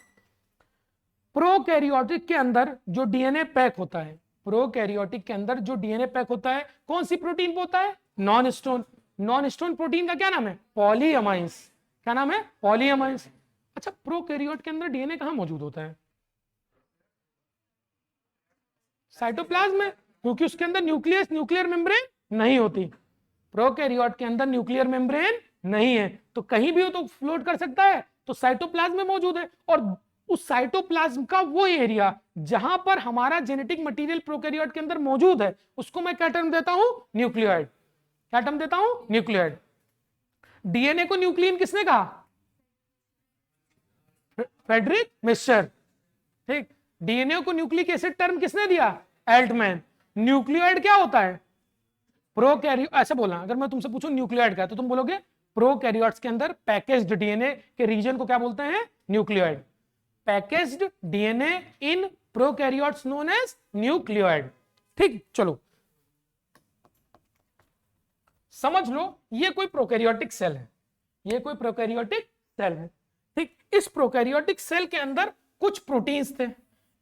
प्रोकैरियोटिक के अंदर जो डीएनए पैक होता है, प्रोकैरियोटिक के अंदर जो डीएनए पैक होता है कौन सी प्रोटीन पे होता है? Non histone. Non histone protein का क्या नाम है? पॉलीअमाइंस। क्या नाम है? पॉलीअमाइंस। अच्छा, प्रोकैरियोट के अंदर डीएनए कहां मौजूद होता है? साइटोप्लाज्म में, क्योंकि उसके अंदर न्यूक्लियस, न्यूक्लियर मेम्ब्रेन नहीं होती। प्रोकैरियोट के अंदर न्यूक्लियर मेम्ब्रेन नहीं है, तो कहीं भी हो तो फ्लोट कर सकता है, तो साइटोप्लाज्म में मौजूद है। और उस साइटोप्लाज्म का वो एरिया जहां पर हमारा जेनेटिक मटेरियल प्रोकैरियोट के अंदर मौजूद है उसको मैं क्या टर्म देता हूं? न्यूक्लियोइड। क्या टर्म देता हूं? न्यूक्लियोइड। डीएनए को न्यूक्लियन किसने कहा? Friedrich Miescher. ठीक, डीएनए को न्यूक्लिक एसिड टर्म किसने दिया? एल्टमैन। न्यूक्लियोइड क्या होता है? प्रोकैरियोट। ऐसे बोलना, अगर मैं तुमसे पूछूं न्यूक्लियोइड क्या है तो तुम बोलोगे प्रोकैरियोट्स के अंदर पैकेज्ड डीएनए के रीजन को क्या बोलते हैं? Nucleoid. Packaged DNA in prokaryotes known as nucleoid. ठीक, चलो समझ लो, ये कोई प्रोकैरियोटिक सेल है, ये कोई प्रोकैरियोटिक सेल है। ठीक, इस प्रोकैरियोटिक सेल के अंदर कुछ प्रोटीन्स थे,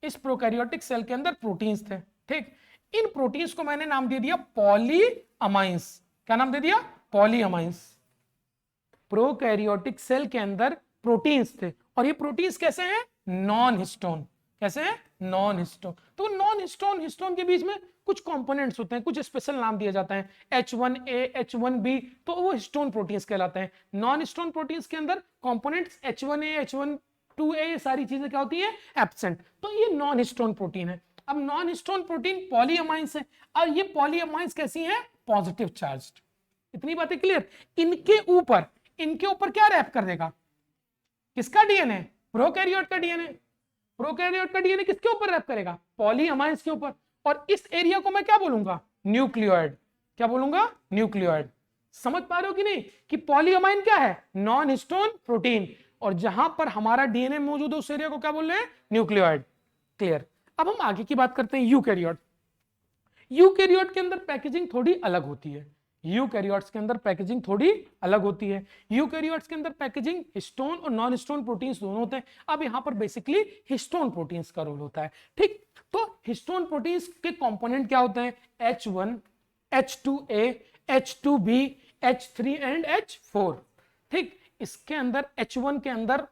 इस प्रोकैरियोटिक सेल के अंदर प्रोटीन्स थे। ठीक, इन प्रोटीन्स को मैंने नाम दे दिया पॉलीअमाइंस। क्या नाम दे दिया? पॉलीअमाइंस। प्रोकैरियोटिक सेल के अंदर प्रोटीन्स थे और ये प्रोटीन्स कैसे हैं? Non histone. कैसे हैं? Non histone. तो नॉन हिस्टोन, हिस्टोन के बीच में कुछ कंपोनेंट्स होते हैं, कुछ स्पेशल नाम दिया जाता है, H1A, H1B, तो वो हिस्टोन प्रोटीन्स कहलाते हैं। नॉन हिस्टोन प्रोटीन्स के अंदर कंपोनेंट्स H1A, H1A, ये सारी चीजें क्या होती है? एब्सेंट। तो ये नॉन हिस्टोन प्रोटीन है। अब नॉन हिस्टोन प्रोटीन पॉलीअमाइंस है और ये पॉलीअमाइंस कैसी है? Positive charged. इतनी बातें क्लियर? इनके ऊपर क्या रैप कर देगा? किसका डीएनए? प्रोकैरियोट का डीएनए। प्रोकैरियोट का डीएनए किसके ऊपर रैप करेगा? पॉलीअमाइंस के ऊपर। और इस एरिया को मैं क्या बोलूंगा? न्यूक्लियोइड। क्या बोलूंगा? न्यूक्लियोइड। समझ पा रहे हो कि नहीं कि पॉलीअमाइन क्या है? Non histone protein. और जहां पर हमारा डीएनए मौजूद है उस एरिया को क्या बोल रहे हैं? न्यूक्लियोइड। क्लियर? अब हम आगे की बात करते हैं यूकैरियोट। यूकैरियोट के अंदर पैकेजिंग थोड़ी अलग होती है। यूकैरियोट्स के अंदर पैकेजिंग थोड़ी अलग होती है। यूकैरियोट्स के अंदर पैकेजिंग हिस्टोन और नॉन हिस्टोन प्रोटीन्स दोनों होते हैं। अब यहां पर बेसिकली हिस्टोन प्रोटीन्स का रोल होता है। ठीक, तो हिस्टोन प्रोटीन्स के कंपोनेंट क्या होते हैं? H1, H2A, H2B, H3 and H4। ठीक, इसके अंदर H1 के अंदर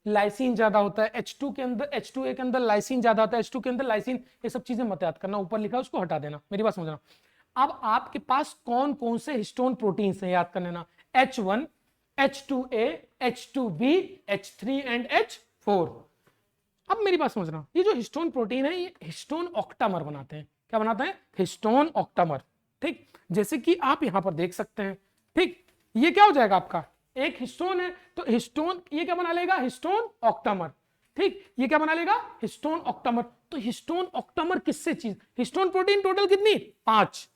लाइसिन ज्यादा होता है, H2 के अंदर, H2A के अंदर लाइसिन ज्यादा होता है, H2 के अंदर लाइसिन। ये सब चीजें मत याद करना, ऊपर लिखा है उसको हटा देना, मेरी बात समझना। अब आपके पास कौन कौन से हिस्टोन प्रोटीन्स हैं याद कर लेना। H1, H2A, H2B, H3 and H4। अब मेरी बात समझना, ये जो हिस्टोन प्रोटीन है ये हिस्टोन ऑक्टामर बनाते हैं। क्या बनाते हैं? Histone octamer. ठीक, जैसे कि आप यहां पर देख सकते हैं। ठीक, ये क्या हो जाएगा आपका? एक हिस्टोन है तो हिस्टोन ये क्या बना लेगा? Histone octamer. ठीक, ये क्या बना लेगा, हिस्टोन ऑक्टामर। तो हिस्टोन ऑक्टामर किससे चीज, हिस्टोन प्रोटीन टोटल कितनी, 5,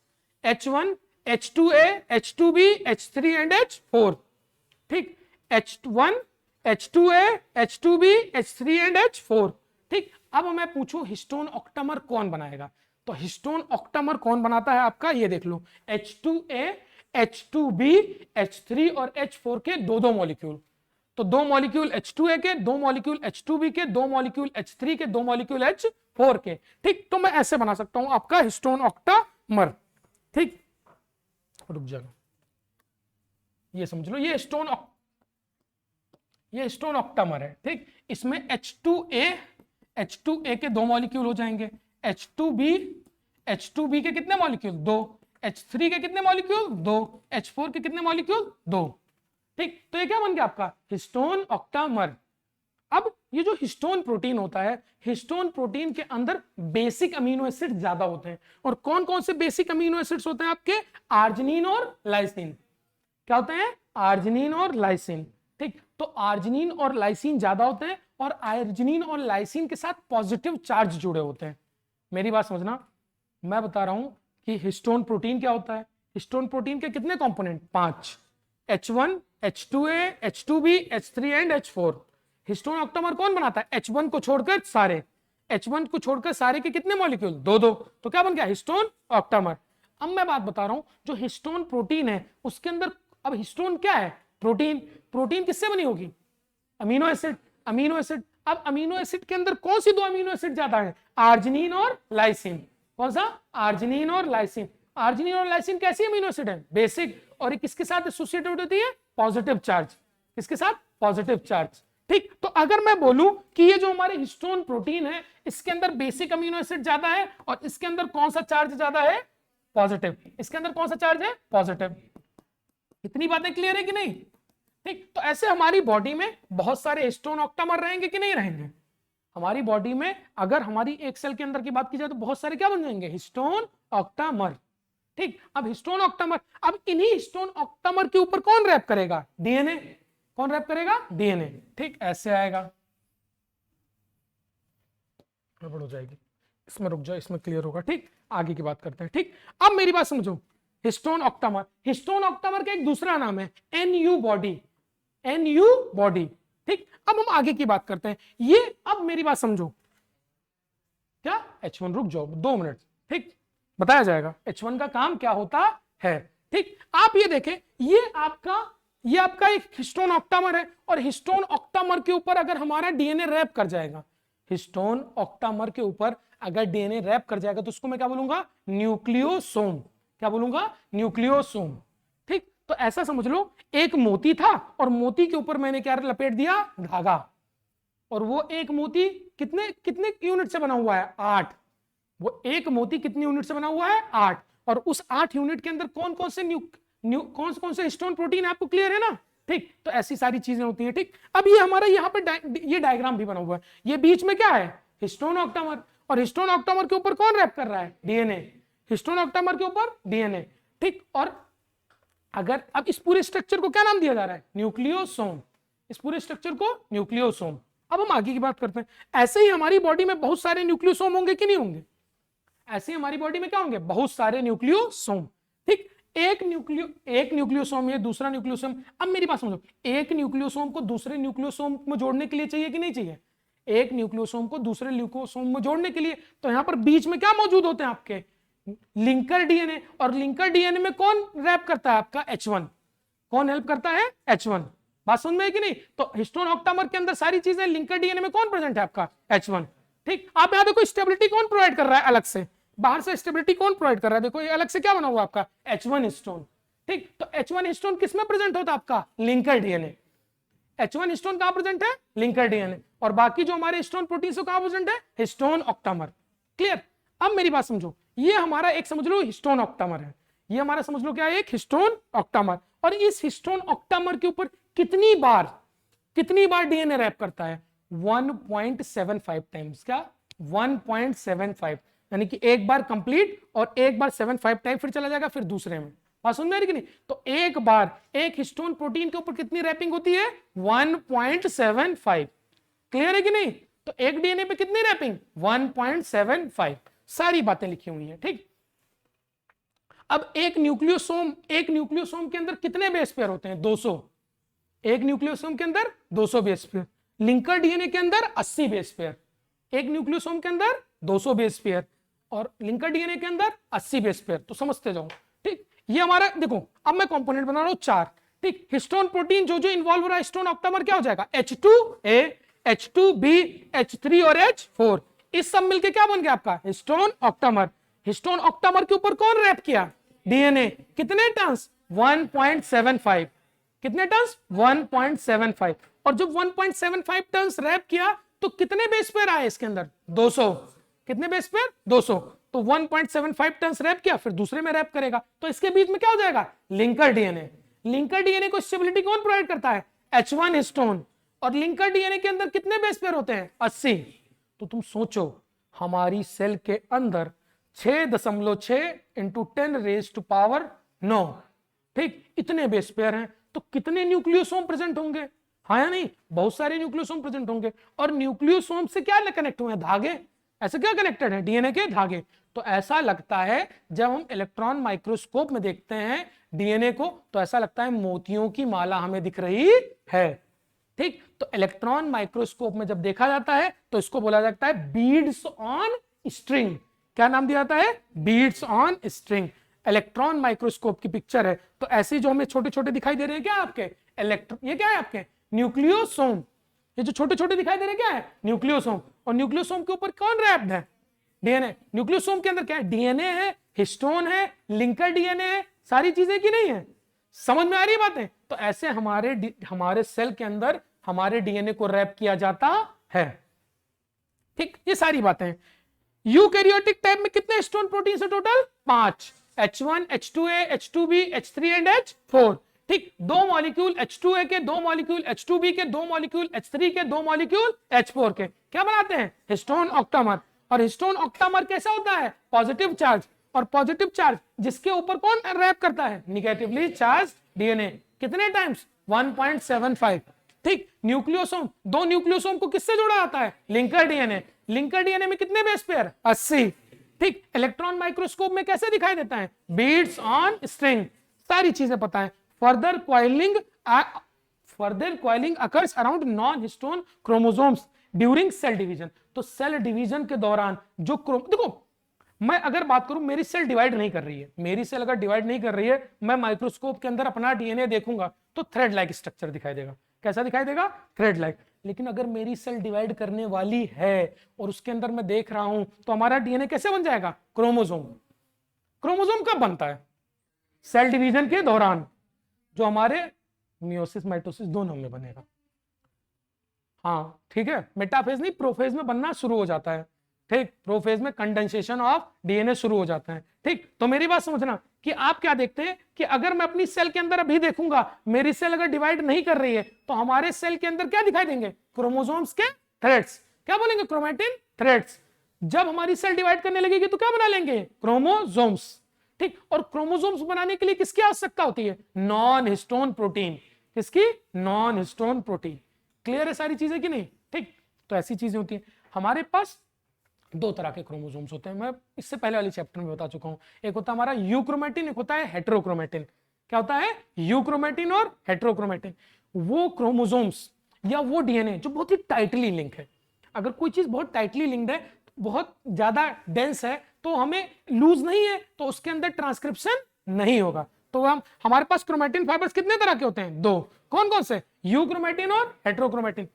H1, H2A, H2B, H3 and H4। ठीक, H1, H2A, H2B, H3 and H4। ठीक, अब मैं पूछूं हिस्टोन ऑक्टामर कौन बनाएगा, तो हिस्टोन ऑक्टामर कौन बनाता है आपका, ये देख लो, H2A, H2B, H3 और H4 के दो मॉलिक्यूल। तो 2 मॉलिक्यूल H2A के, 2 मॉलिक्यूल H2B के, 2 मॉलिक्यूल H3 के, 2 मॉलिक्यूल H4 के। ठीक, तो मैं ऐसे बना सकता हूं आपका हिस्टोन ऑक्टामर। ठीक, रुक जाओ, ये समझ लो, ये स्टोन ऑक्टामर है। ठीक, इसमें H2A के 2 मॉलिक्यूल हो जाएंगे, H2B के कितने मॉलिक्यूल, 2, H3 के कितने मॉलिक्यूल, 2, H4 के कितने मॉलिक्यूल, 2। ठीक, तो ये क्या बन गया आपका हिस्टोन ऑक्टामर। अब ये जो हिस्टोन प्रोटीन होता है, हिस्टोन प्रोटीन के अंदर बेसिक अमीनो एसिड ज्यादा होते हैं। और कौन कौन से बेसिक अमीनो एसिड्स होते हैं आपके, आर्जिनिन और लाइसिन। क्या होते हैं, आर्जिनिन और लाइसिन। ठीक, तो आर्जिनिन और लाइसिन ज्यादा होते हैं, और आर्जिनिन और लाइसिन के साथ पॉजिटिव चार्ज जुड़े होते हैं। मेरी बात समझना, मैं बता रहा हूं कि हिस्टोन प्रोटीन क्या होता है। हिस्टोन प्रोटीन के कितने component, 5, H1, H2A, H2B, H3 and H4। Histone octamer कौन बनाता है, H1 को छोड़कर सारे, H1 को छोड़कर सारे के कितने मॉलिक्यूल, 2, तो क्या बन गया, हिस्टोन ऑक्टामर। अब मैं बात बता रहा हूं, जो हिस्टोन प्रोटीन है उसके अंदर, अब हिस्टोन क्या है, प्रोटीन। प्रोटीन किससे बनी होगी, अमीनो एसिड। अमीनो एसिड, अब अमीनो एसिड के अंदर कौन सी 2 अमीनो एसिड ज्यादा है, आर्जिनिन और लाइसिन। कौन सा, आर्जिनिन और लाइसिन। आर्जिनिन और लाइसिन कैसी अमीनो एसिड है, बेसिक, और किसके साथ एसोसिएटेड होती है, पॉजिटिव चार्ज। किसके साथ, पॉजिटिव चार्ज। ठीक, तो अगर मैं बोलूं कि ये जो हमारे हिस्टोन प्रोटीन है, इसके अंदर बेसिक अमीनो एसिड ज्यादा है, और इसके अंदर कौन सा चार्ज ज्यादा है, पॉजिटिव। इसके अंदर कौन सा चार्ज है, पॉजिटिव। इतनी बातें क्लियर है कि नहीं। ठीक, तो ऐसे हमारी बॉडी में बहुत सारे हिस्टोन ऑक्टामर रहेंगे कि नहीं रहेंगे। हमारी बॉडी में अगर हमारी एक सेल के अंदर की बात की जाए तो बहुत सारे क्या बन जाएंगे, हिस्टोन ऑक्टामर। ठीक, अब हिस्टोन ऑक्टामर, अब इन्हीं हिस्टोन ऑक्टामर के ऊपर कौन रैप करेगा, डीएनए। कौन रैप करेगा, डीएनए। ठीक, ऐसे आएगा, गड़बड़ हो जाएगी, इसमें रुक जाओ, इसमें क्लियर होगा। ठीक, आगे की बात करते हैं। ठीक, अब मेरी बात समझो, हिस्टोन ऑक्टामर, हिस्टोन ऑक्टामर का एक दूसरा नाम है एनयू बॉडी। NU body. ठीक, अब हम आगे की बात करते हैं। ये, अब मेरी बात समझो, क्या H1, रुक जाओ 2 मिनट। ठीक, बताया जाएगा H1 का काम क्या होता है। ठीक, आप ये देखें, ये आपका एक हिस्टोन ऑक्टामर है, और हिस्टोन ऑक्टामर के ऊपर अगर हमारा डीएनए रैप कर जाएगा, हिस्टोन ऑक्टामर के ऊपर अगर डीएनए रैप कर जाएगा, तो उसको मैं क्या बोलूंगा, न्यूक्लियोसोम। क्या बोलूंगा, न्यूक्लियोसोम। ठीक, तो ऐसा समझ लो, एक मोती था, और मोती के ऊपर मैंने क्या लपेट दिया, धागा। और वो एक मोती कितने कितने यूनिट से बना हुआ है, 8। वो एक मोती कितनी यूनिट से बना हुआ है, 8। और उस 8 यूनिट के अंदर कौन कौन से कौन से हिस्टोन प्रोटीन है, आपको क्लियर है ना। ठीक, तो ऐसी सारी चीजें होती हैं। ठीक, अब ये हमारा यहाँ पे ये डायग्राम भी बना हुआ है, ये बीच में क्या है, हिस्टोन ऑक्टामर। और हिस्टोन ऑक्टामर के ऊपर कौन रैप कर रहा है, डीएनए। हिस्टोन ऑक्टामर के ऊपर डीएनए। ठीक, और अगर अब इस पूरे स्ट्रक्चर को क्या नाम दिया जा रहा है, न्यूक्लियोसोम। इस पूरे स्ट्रक्चर को न्यूक्लियोसोम। अब हम आगे की बात करते हैं। ऐसे ही हमारी बॉडी में बहुत सारे न्यूक्लियोसोम होंगे कि नहीं होंगे, ऐसे ही हमारी बॉडी में क्या होंगे, बहुत सारे न्यूक्लियोसोम। ठीक, एक न्यूक्लियोसोम, ये दूसरा न्यूक्लियोसोम। अब मेरी बात समझो, एक न्यूक्लियोसोम को दूसरे न्यूक्लियोसोम में जोड़ने के लिए चाहिए कि नहीं चाहिए, एक न्यूक्लियोसोम को दूसरे न्यूक्लियोसोम में जोड़ने के लिए, तो यहां पर बीच में क्या मौजूद होते हैं आपके, लिंकर डीएनए। और लिंकर डीएनए में कौन रैप करता है, आपका H1। कौन हेल्प करता है, H1। बात समझ में है कि नहीं। तो हिस्टोन ऑक्टामर के अंदर सारी चीजें, लिंकर डीएनए में कौन प्रेजेंट है, आपका H1। ठीक, आप यहां देखो, स्टेबिलिटी कौन प्रोवाइड कर रहा है, अलग से बाहर से स्टेबिलिटी कौन प्रोवाइड कर रहा है, देखो ये अलग से क्या बना हुआ आपका, H1 हिस्टोन। ठीक, तो H1 हिस्टोन किसमें प्रेजेंट होता है, आपका लिंकर डीएनए। H1 हिस्टोन कहां प्रेजेंट है, लिंकर डीएनए। और बाकी जो हमारे हिस्टोन प्रोटीन से कहां प्रेजेंट है, हिस्टोन ऑक्टामर। क्लियर। अब मेरी बात समझो, ये हमारा एक समझ लो हिस्टोन ऑक्टामर है, ये हमारा समझ लो क्या है, एक हिस्टोन ऑक्टामर। और इस हिस्टोन ऑक्टामर के ऊपर कितनी बार डीएनए रैप करता है, 1.75 टाइम्स। क्या, 1.75, यानी कि एक बार कंप्लीट और एक बार 75 टाइम फिर चला जाएगा, फिर दूसरे में। बात सुन रहे कि नहीं। तो एक बार एक हिस्टोन प्रोटीन के ऊपर कितनी रैपिंग होती है, 1.75। क्लियर है कि नहीं। तो एक डीएनए पे कितनी रैपिंग 1.75, सारी बातें लिखी हुई हैं। ठीक, अब एक न्यूक्लियोसोम के अंदर कितने बेस पेयर होते हैं 200, एक न्यूक्लियोसोम के अंदर 200 बेस पेयर, लिंकर डीएनए के अंदर 80 बेस पेयर, एक न्यूक्लियोसोम के अंदर 200 बेस पेयर और लिंकर डीएनए के अंदर 80 बेस पेयर। तो समझते जाओ। ठीक, ये हमारा देखो, अब मैं कंपोनेंट बना रहा हूं 4। ठीक, हिस्टोन प्रोटीन जो जो इन्वॉल्व हो रहा है हिस्टोन ऑक्टामर क्या हो जाएगा H2A, H2B, H3 और H4, इस सब मिलके क्या बन गया आपका हिस्टोन ऑक्टामर। हिस्टोन ऑक्टामर के ऊपर कौन रैप किया डीएनए, कितने टर्न्स 1.75, कितने टर्न्स 1.75, और जब 1.75 टर्न्स रैप किया तो कितने बेस पेयर आए इसके अंदर 200, कितने बेस पेयर 200, तो 1.75 टर्न्स रैप किया, फिर दूसरे में रैप करेगा तो इसके बीच में क्या हो जाएगा लिंकर डीएनए। लिंकर डीएनए को स्टेबिलिटी कौन प्रोवाइड करता है H1 हिस्टोन, और लिंकर डीएनए के अंदर कितने बेस पेयर होते हैं 80। तो तुम सोचो हमारी सेल के अंदर 6.6 इंटू 10⁻⁹, ठीक, इतने बेस पेयर हैं, तो कितने न्यूक्लियोसोम प्रेजेंट होंगे, हाँ या नहीं, बहुत सारे न्यूक्लियोसोम प्रेजेंट होंगे। और न्यूक्लियोसोम से क्या कनेक्ट हुए हैं धागे, ऐसे क्या कनेक्टेड है डीएनए के धागे। तो ऐसा लगता है जब हम इलेक्ट्रॉन माइक्रोस्कोप में देखते हैं डीएनए को तो ऐसा लगता है मोतियों की माला हमें दिख रही है। ठीक, तो इलेक्ट्रॉन माइक्रोस्कोप में जब देखा जाता है तो इसको बोला जाता है बीड्स ऑन स्ट्रिंग। क्या नाम दिया जाता है beads on string. Electron microscope की पिक्चर है, तो ऐसे जो हमें छोटे छोटे दिखाई दे रहे हैं क्या आपके ये क्या है आपके न्यूक्लियोसोम, ये जो छोटे छोटे दिखाई दे रहे हैं क्या है न्यूक्लियोसोम, और न्यूक्लियोसोम के ऊपर कौन रैप्ड है डीएनए। न्यूक्लियोसोम के अंदर क्या है डीएनए है, हिस्टोन है, लिंकर डीएनए है, सारी चीजें की नहीं है, समझ में आ रही बातें। तो ऐसे हमारे सेल के अंदर हमारे डीएनए को रैप किया जाता है। ठीक, ये सारी बातें। यूकैरियोटिक टाइप में कितने हिस्टोन प्रोटीन है total 5, H1, H2A, H2B, H3 and H4। ठीक, दो मॉलिक्यूल H2A के, दो मॉलिक्यूल H2B के, दो मॉलिक्यूल H3 के, दो मॉलिक्यूल H4 के, क्या बनाते हैं हिस्टोन ऑक्टामर। और हिस्टोन ऑक्टामर कैसा होता है पॉजिटिव चार्ज, और पॉजिटिव चार्ज जिसके ऊपर कौन रैप करता है निगेटिवली चार्ज डीएनए, कितने टाइम्स 1.75। ठीक, न्यूक्लियोसोम, दो न्यूक्लियोसोम को किससे जोड़ा जाता है लिंकर डीएनए, लिंकर डीएनए में कितने बेस पेयर 80। ठीक, इलेक्ट्रॉन माइक्रोस्कोप में कैसे दिखाई देता है बीड्स ऑन स्ट्रिंग, सारी चीजें पता है। Further coiling occurs around non histone chromosomes during cell division. तो सेल डिवीजन के दौरान जो देखो मैं अगर बात करूं मेरी सेल डिवाइड नहीं कर रही है, मेरी सेल अगर डिवाइड नहीं कर रही है, मैं माइक्रोस्कोप के अंदर अपना डीएनए देखूंगा तो थ्रेड लाइक स्ट्रक्चर दिखाई देगा। कैसा दिखाई देगा थ्रेड लाइक। लेकिन अगर मेरी सेल डिवाइड करने वाली है और उसके अंदर मैं देख रहा हूं तो हमारा डीएनए कैसे बन जाएगा क्रोमोसोम। क्रोमोसोम कब बनता है सेल डिवीजन के दौरान, जो हमारे मियोसिस माइटोसिस दोनों में बनेगा। हाँ ठीक है, मेटाफेज नहीं प्रोफेज में बनना शुरू हो जाता है। ठीक, प्रोफेज में कंडेंसेशन ऑफ डीएनए शुरू हो जाता है। ठीक, तो मेरी बात समझना कि आप क्या देखते हैं कि अगर मैं अपनी सेल के अंदर अभी देखूंगा मेरी सेल अगर डिवाइड नहीं कर रही है तो हमारे सेल के अंदर क्या दिखाई देंगे क्रोमोसोम्स के थ्रेड्स, क्या बोलेंगे क्रोमैटिन थ्रेड्स। जब हमारी सेल डिवाइड करने लगेगी तो क्या बना लेंगे क्रोमोसोम्स। ठीक, और क्रोमोसोम्स बनाने के लिए किसकी आवश्यकता होती है नॉन हिस्टोन प्रोटीन, किसकी नॉन हिस्टोन प्रोटीन। क्लियर है सारी चीजें कि नहीं। ठीक, तो ऐसी चीजें होती है। हमारे पास दो तरह के क्रोमोसोम्स होते हैं, मैं इससे पहले वाली चैप्टर में बता चुका हूं। एक होता है हमारा यूक्रोमेटिन, एक होता है हेटेरोक्रोमेटिन। क्या होता है यूक्रोमेटिन और हेटेरोक्रोमेटिन। वो क्रोमोसोम्स या वो डीएनए जो बहुत ही टाइटली लिंक है। अगर कोई चीज बहुत टाइटली लिंक्ड है, बहुत ज्यादा डेंस है, तो हमें लूज नहीं है तो उसके अंदर ट्रांसक्रिप्शन नहीं होगा। तो हमारे पास क्रोमेटिन फाइबर्स कितने तरह के होते हैं दो, कौन कौन से यूक्रोमेटिन और हेटेरोक्रोमेटिन।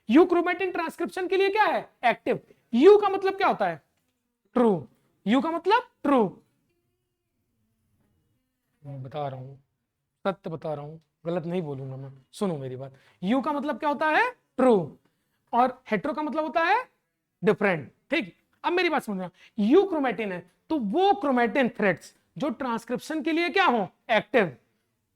यूक्रोमेटिन ट्रांसक्रिप्शन के लिए क्या है एक्टिव। यू का मतलब क्या होता है ट्रू, यू का मतलब ट्रू, बता रहा हूं सत्य बता रहा हूं, गलत नहीं बोलूंगा मैं, सुनो मेरी बात। यू का मतलब क्या होता है ट्रू, और हेटेरो का मतलब होता है डिफरेंट। ठीक, अब मेरी बात समझना, यू क्रोमेटिन है तो वो क्रोमेटिन थ्रेड्स जो ट्रांसक्रिप्शन के लिए क्या हो एक्टिव।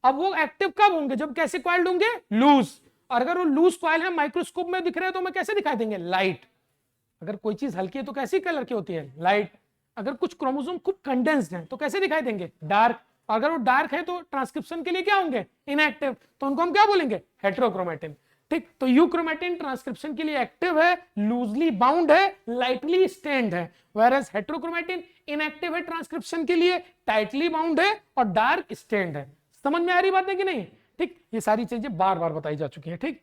अब वो एक्टिव कब होंगे जब कैसे क्वाइल्ड होंगे लूज, और अगर वो लूज क्वाइल है माइक्रोस्कोप में दिख रहे हैं तो हमें कैसे दिखाई देंगे लाइट। अगर कोई चीज हल्की है तो कैसी कलर की होती है लाइट। अगर कुछ क्रोमोसोम खूब कंडेंस्ड है तो कैसे दिखाई देंगे डार्क। अगर वो डार्क है तो ट्रांसक्रिप्शन के लिए क्या होंगे इनएक्टिव, तो उनको हम क्या बोलेंगे हेटेरोक्रोमेटिन। ठीक, तो यूक्रोमेटिन ट्रांसक्रिप्शन के लिए एक्टिव है, लूजली बाउंड है, लाइटली स्टेन्ड है, whereas हेट्रोक्रोमेटिन इनएक्टिव है ट्रांसक्रिप्शन के लिए, टाइटली बाउंड है और डार्क स्टेन्ड है। समझ में आ रही बात है कि नहीं? ठीक, ये सारी चीजें बार बार बताई जा चुकी हैं। ठीक,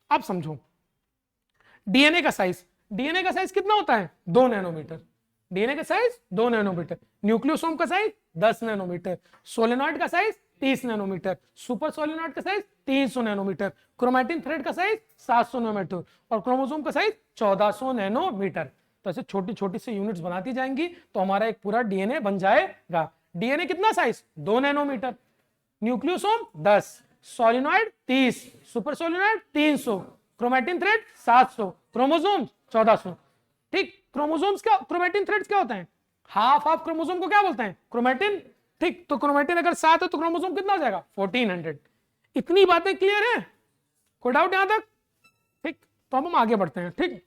अब समझो डीएनए का साइज, डीएनए का साइज कितना होता है? 2 नैनोमीटर। डीएनए का साइज 2 नैनोमीटर, न्यूक्लियोसोम का साइज 10 नैनोमीटर, सोलेनॉइड का साइज 30 नैनोमीटर, सुपर सोलेनॉइड का साइज 300 नैनोमीटर, क्रोमैटिन थ्रेड का साइज 700 नैनोमीटर और क्रोमोसोम का साइज 1400 नैनोमीटर। तो ऐसे छोटी छोटी सी यूनिट्स बनाती जाएंगी तो हमारा एक पूरा डीएनए बन जाएगा। डीएनए कितना size? 2 nanometer, nucleosome 10, solenoid 30, super solenoid 300, chromatin thread 700, chromosome 1400। ठीक, क्रोमोसोम्स क्या, क्रोमैटिन थ्रेड्स क्या होते हैं? हाफ ऑफ क्रोमोसोम को क्या बोलते हैं? क्रोमैटिन। ठीक, तो क्रोमैटिन अगर 7 है तो क्रोमोसोम कितना हो जाएगा? 1400। इतनी बातें क्लियर है? कोई डाउट यहां तक? ठीक, तो अब हम आगे बढ़ते हैं। ठीक,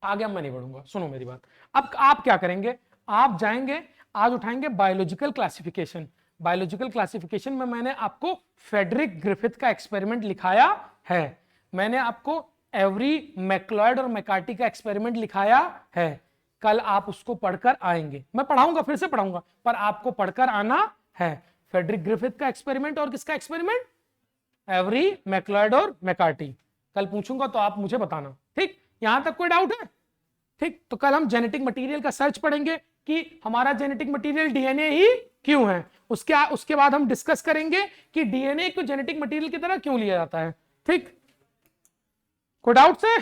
आगे मैं नहीं बढ़ूंगा, सुनो मेरी बात। अब आप क्या करेंगे? आप जाएंगे, आज उठाएंगे बायोलॉजिकल क्लासिफिकेशन। बायोलॉजिकल क्लासिफिकेशन में मैंने आपको फ्रेडरिक ग्रिफिथ का एक्सपेरिमेंट लिखाया है, मैंने आपको एवरी मैक्लॉयड और मैकार्टी का एक्सपेरिमेंट लिखाया है। कल आप उसको पढ़कर आएंगे, मैं पढ़ाऊंगा, फिर से पढ़ाऊंगा, पर आपको पढ़कर आना है। फ्रेडरिक ग्रिफिथ का एक्सपेरिमेंट और किसका एक्सपेरिमेंट? एवरी मैक्लॉयड और मैकार्टी। कल पूछूंगा तो आप मुझे बताना। ठीक, यहां तक कोई डाउट है? ठीक, तो कल हम जेनेटिक मटेरियल का सर्च पढ़ेंगे कि हमारा जेनेटिक मटेरियल डीएनए ही क्यों है। उसके बाद हम डिस्कस करेंगे कि डीएनए को जेनेटिक मटेरियल की तरह क्यों लिया जाता है। ठीक, कोई डाउट्स है?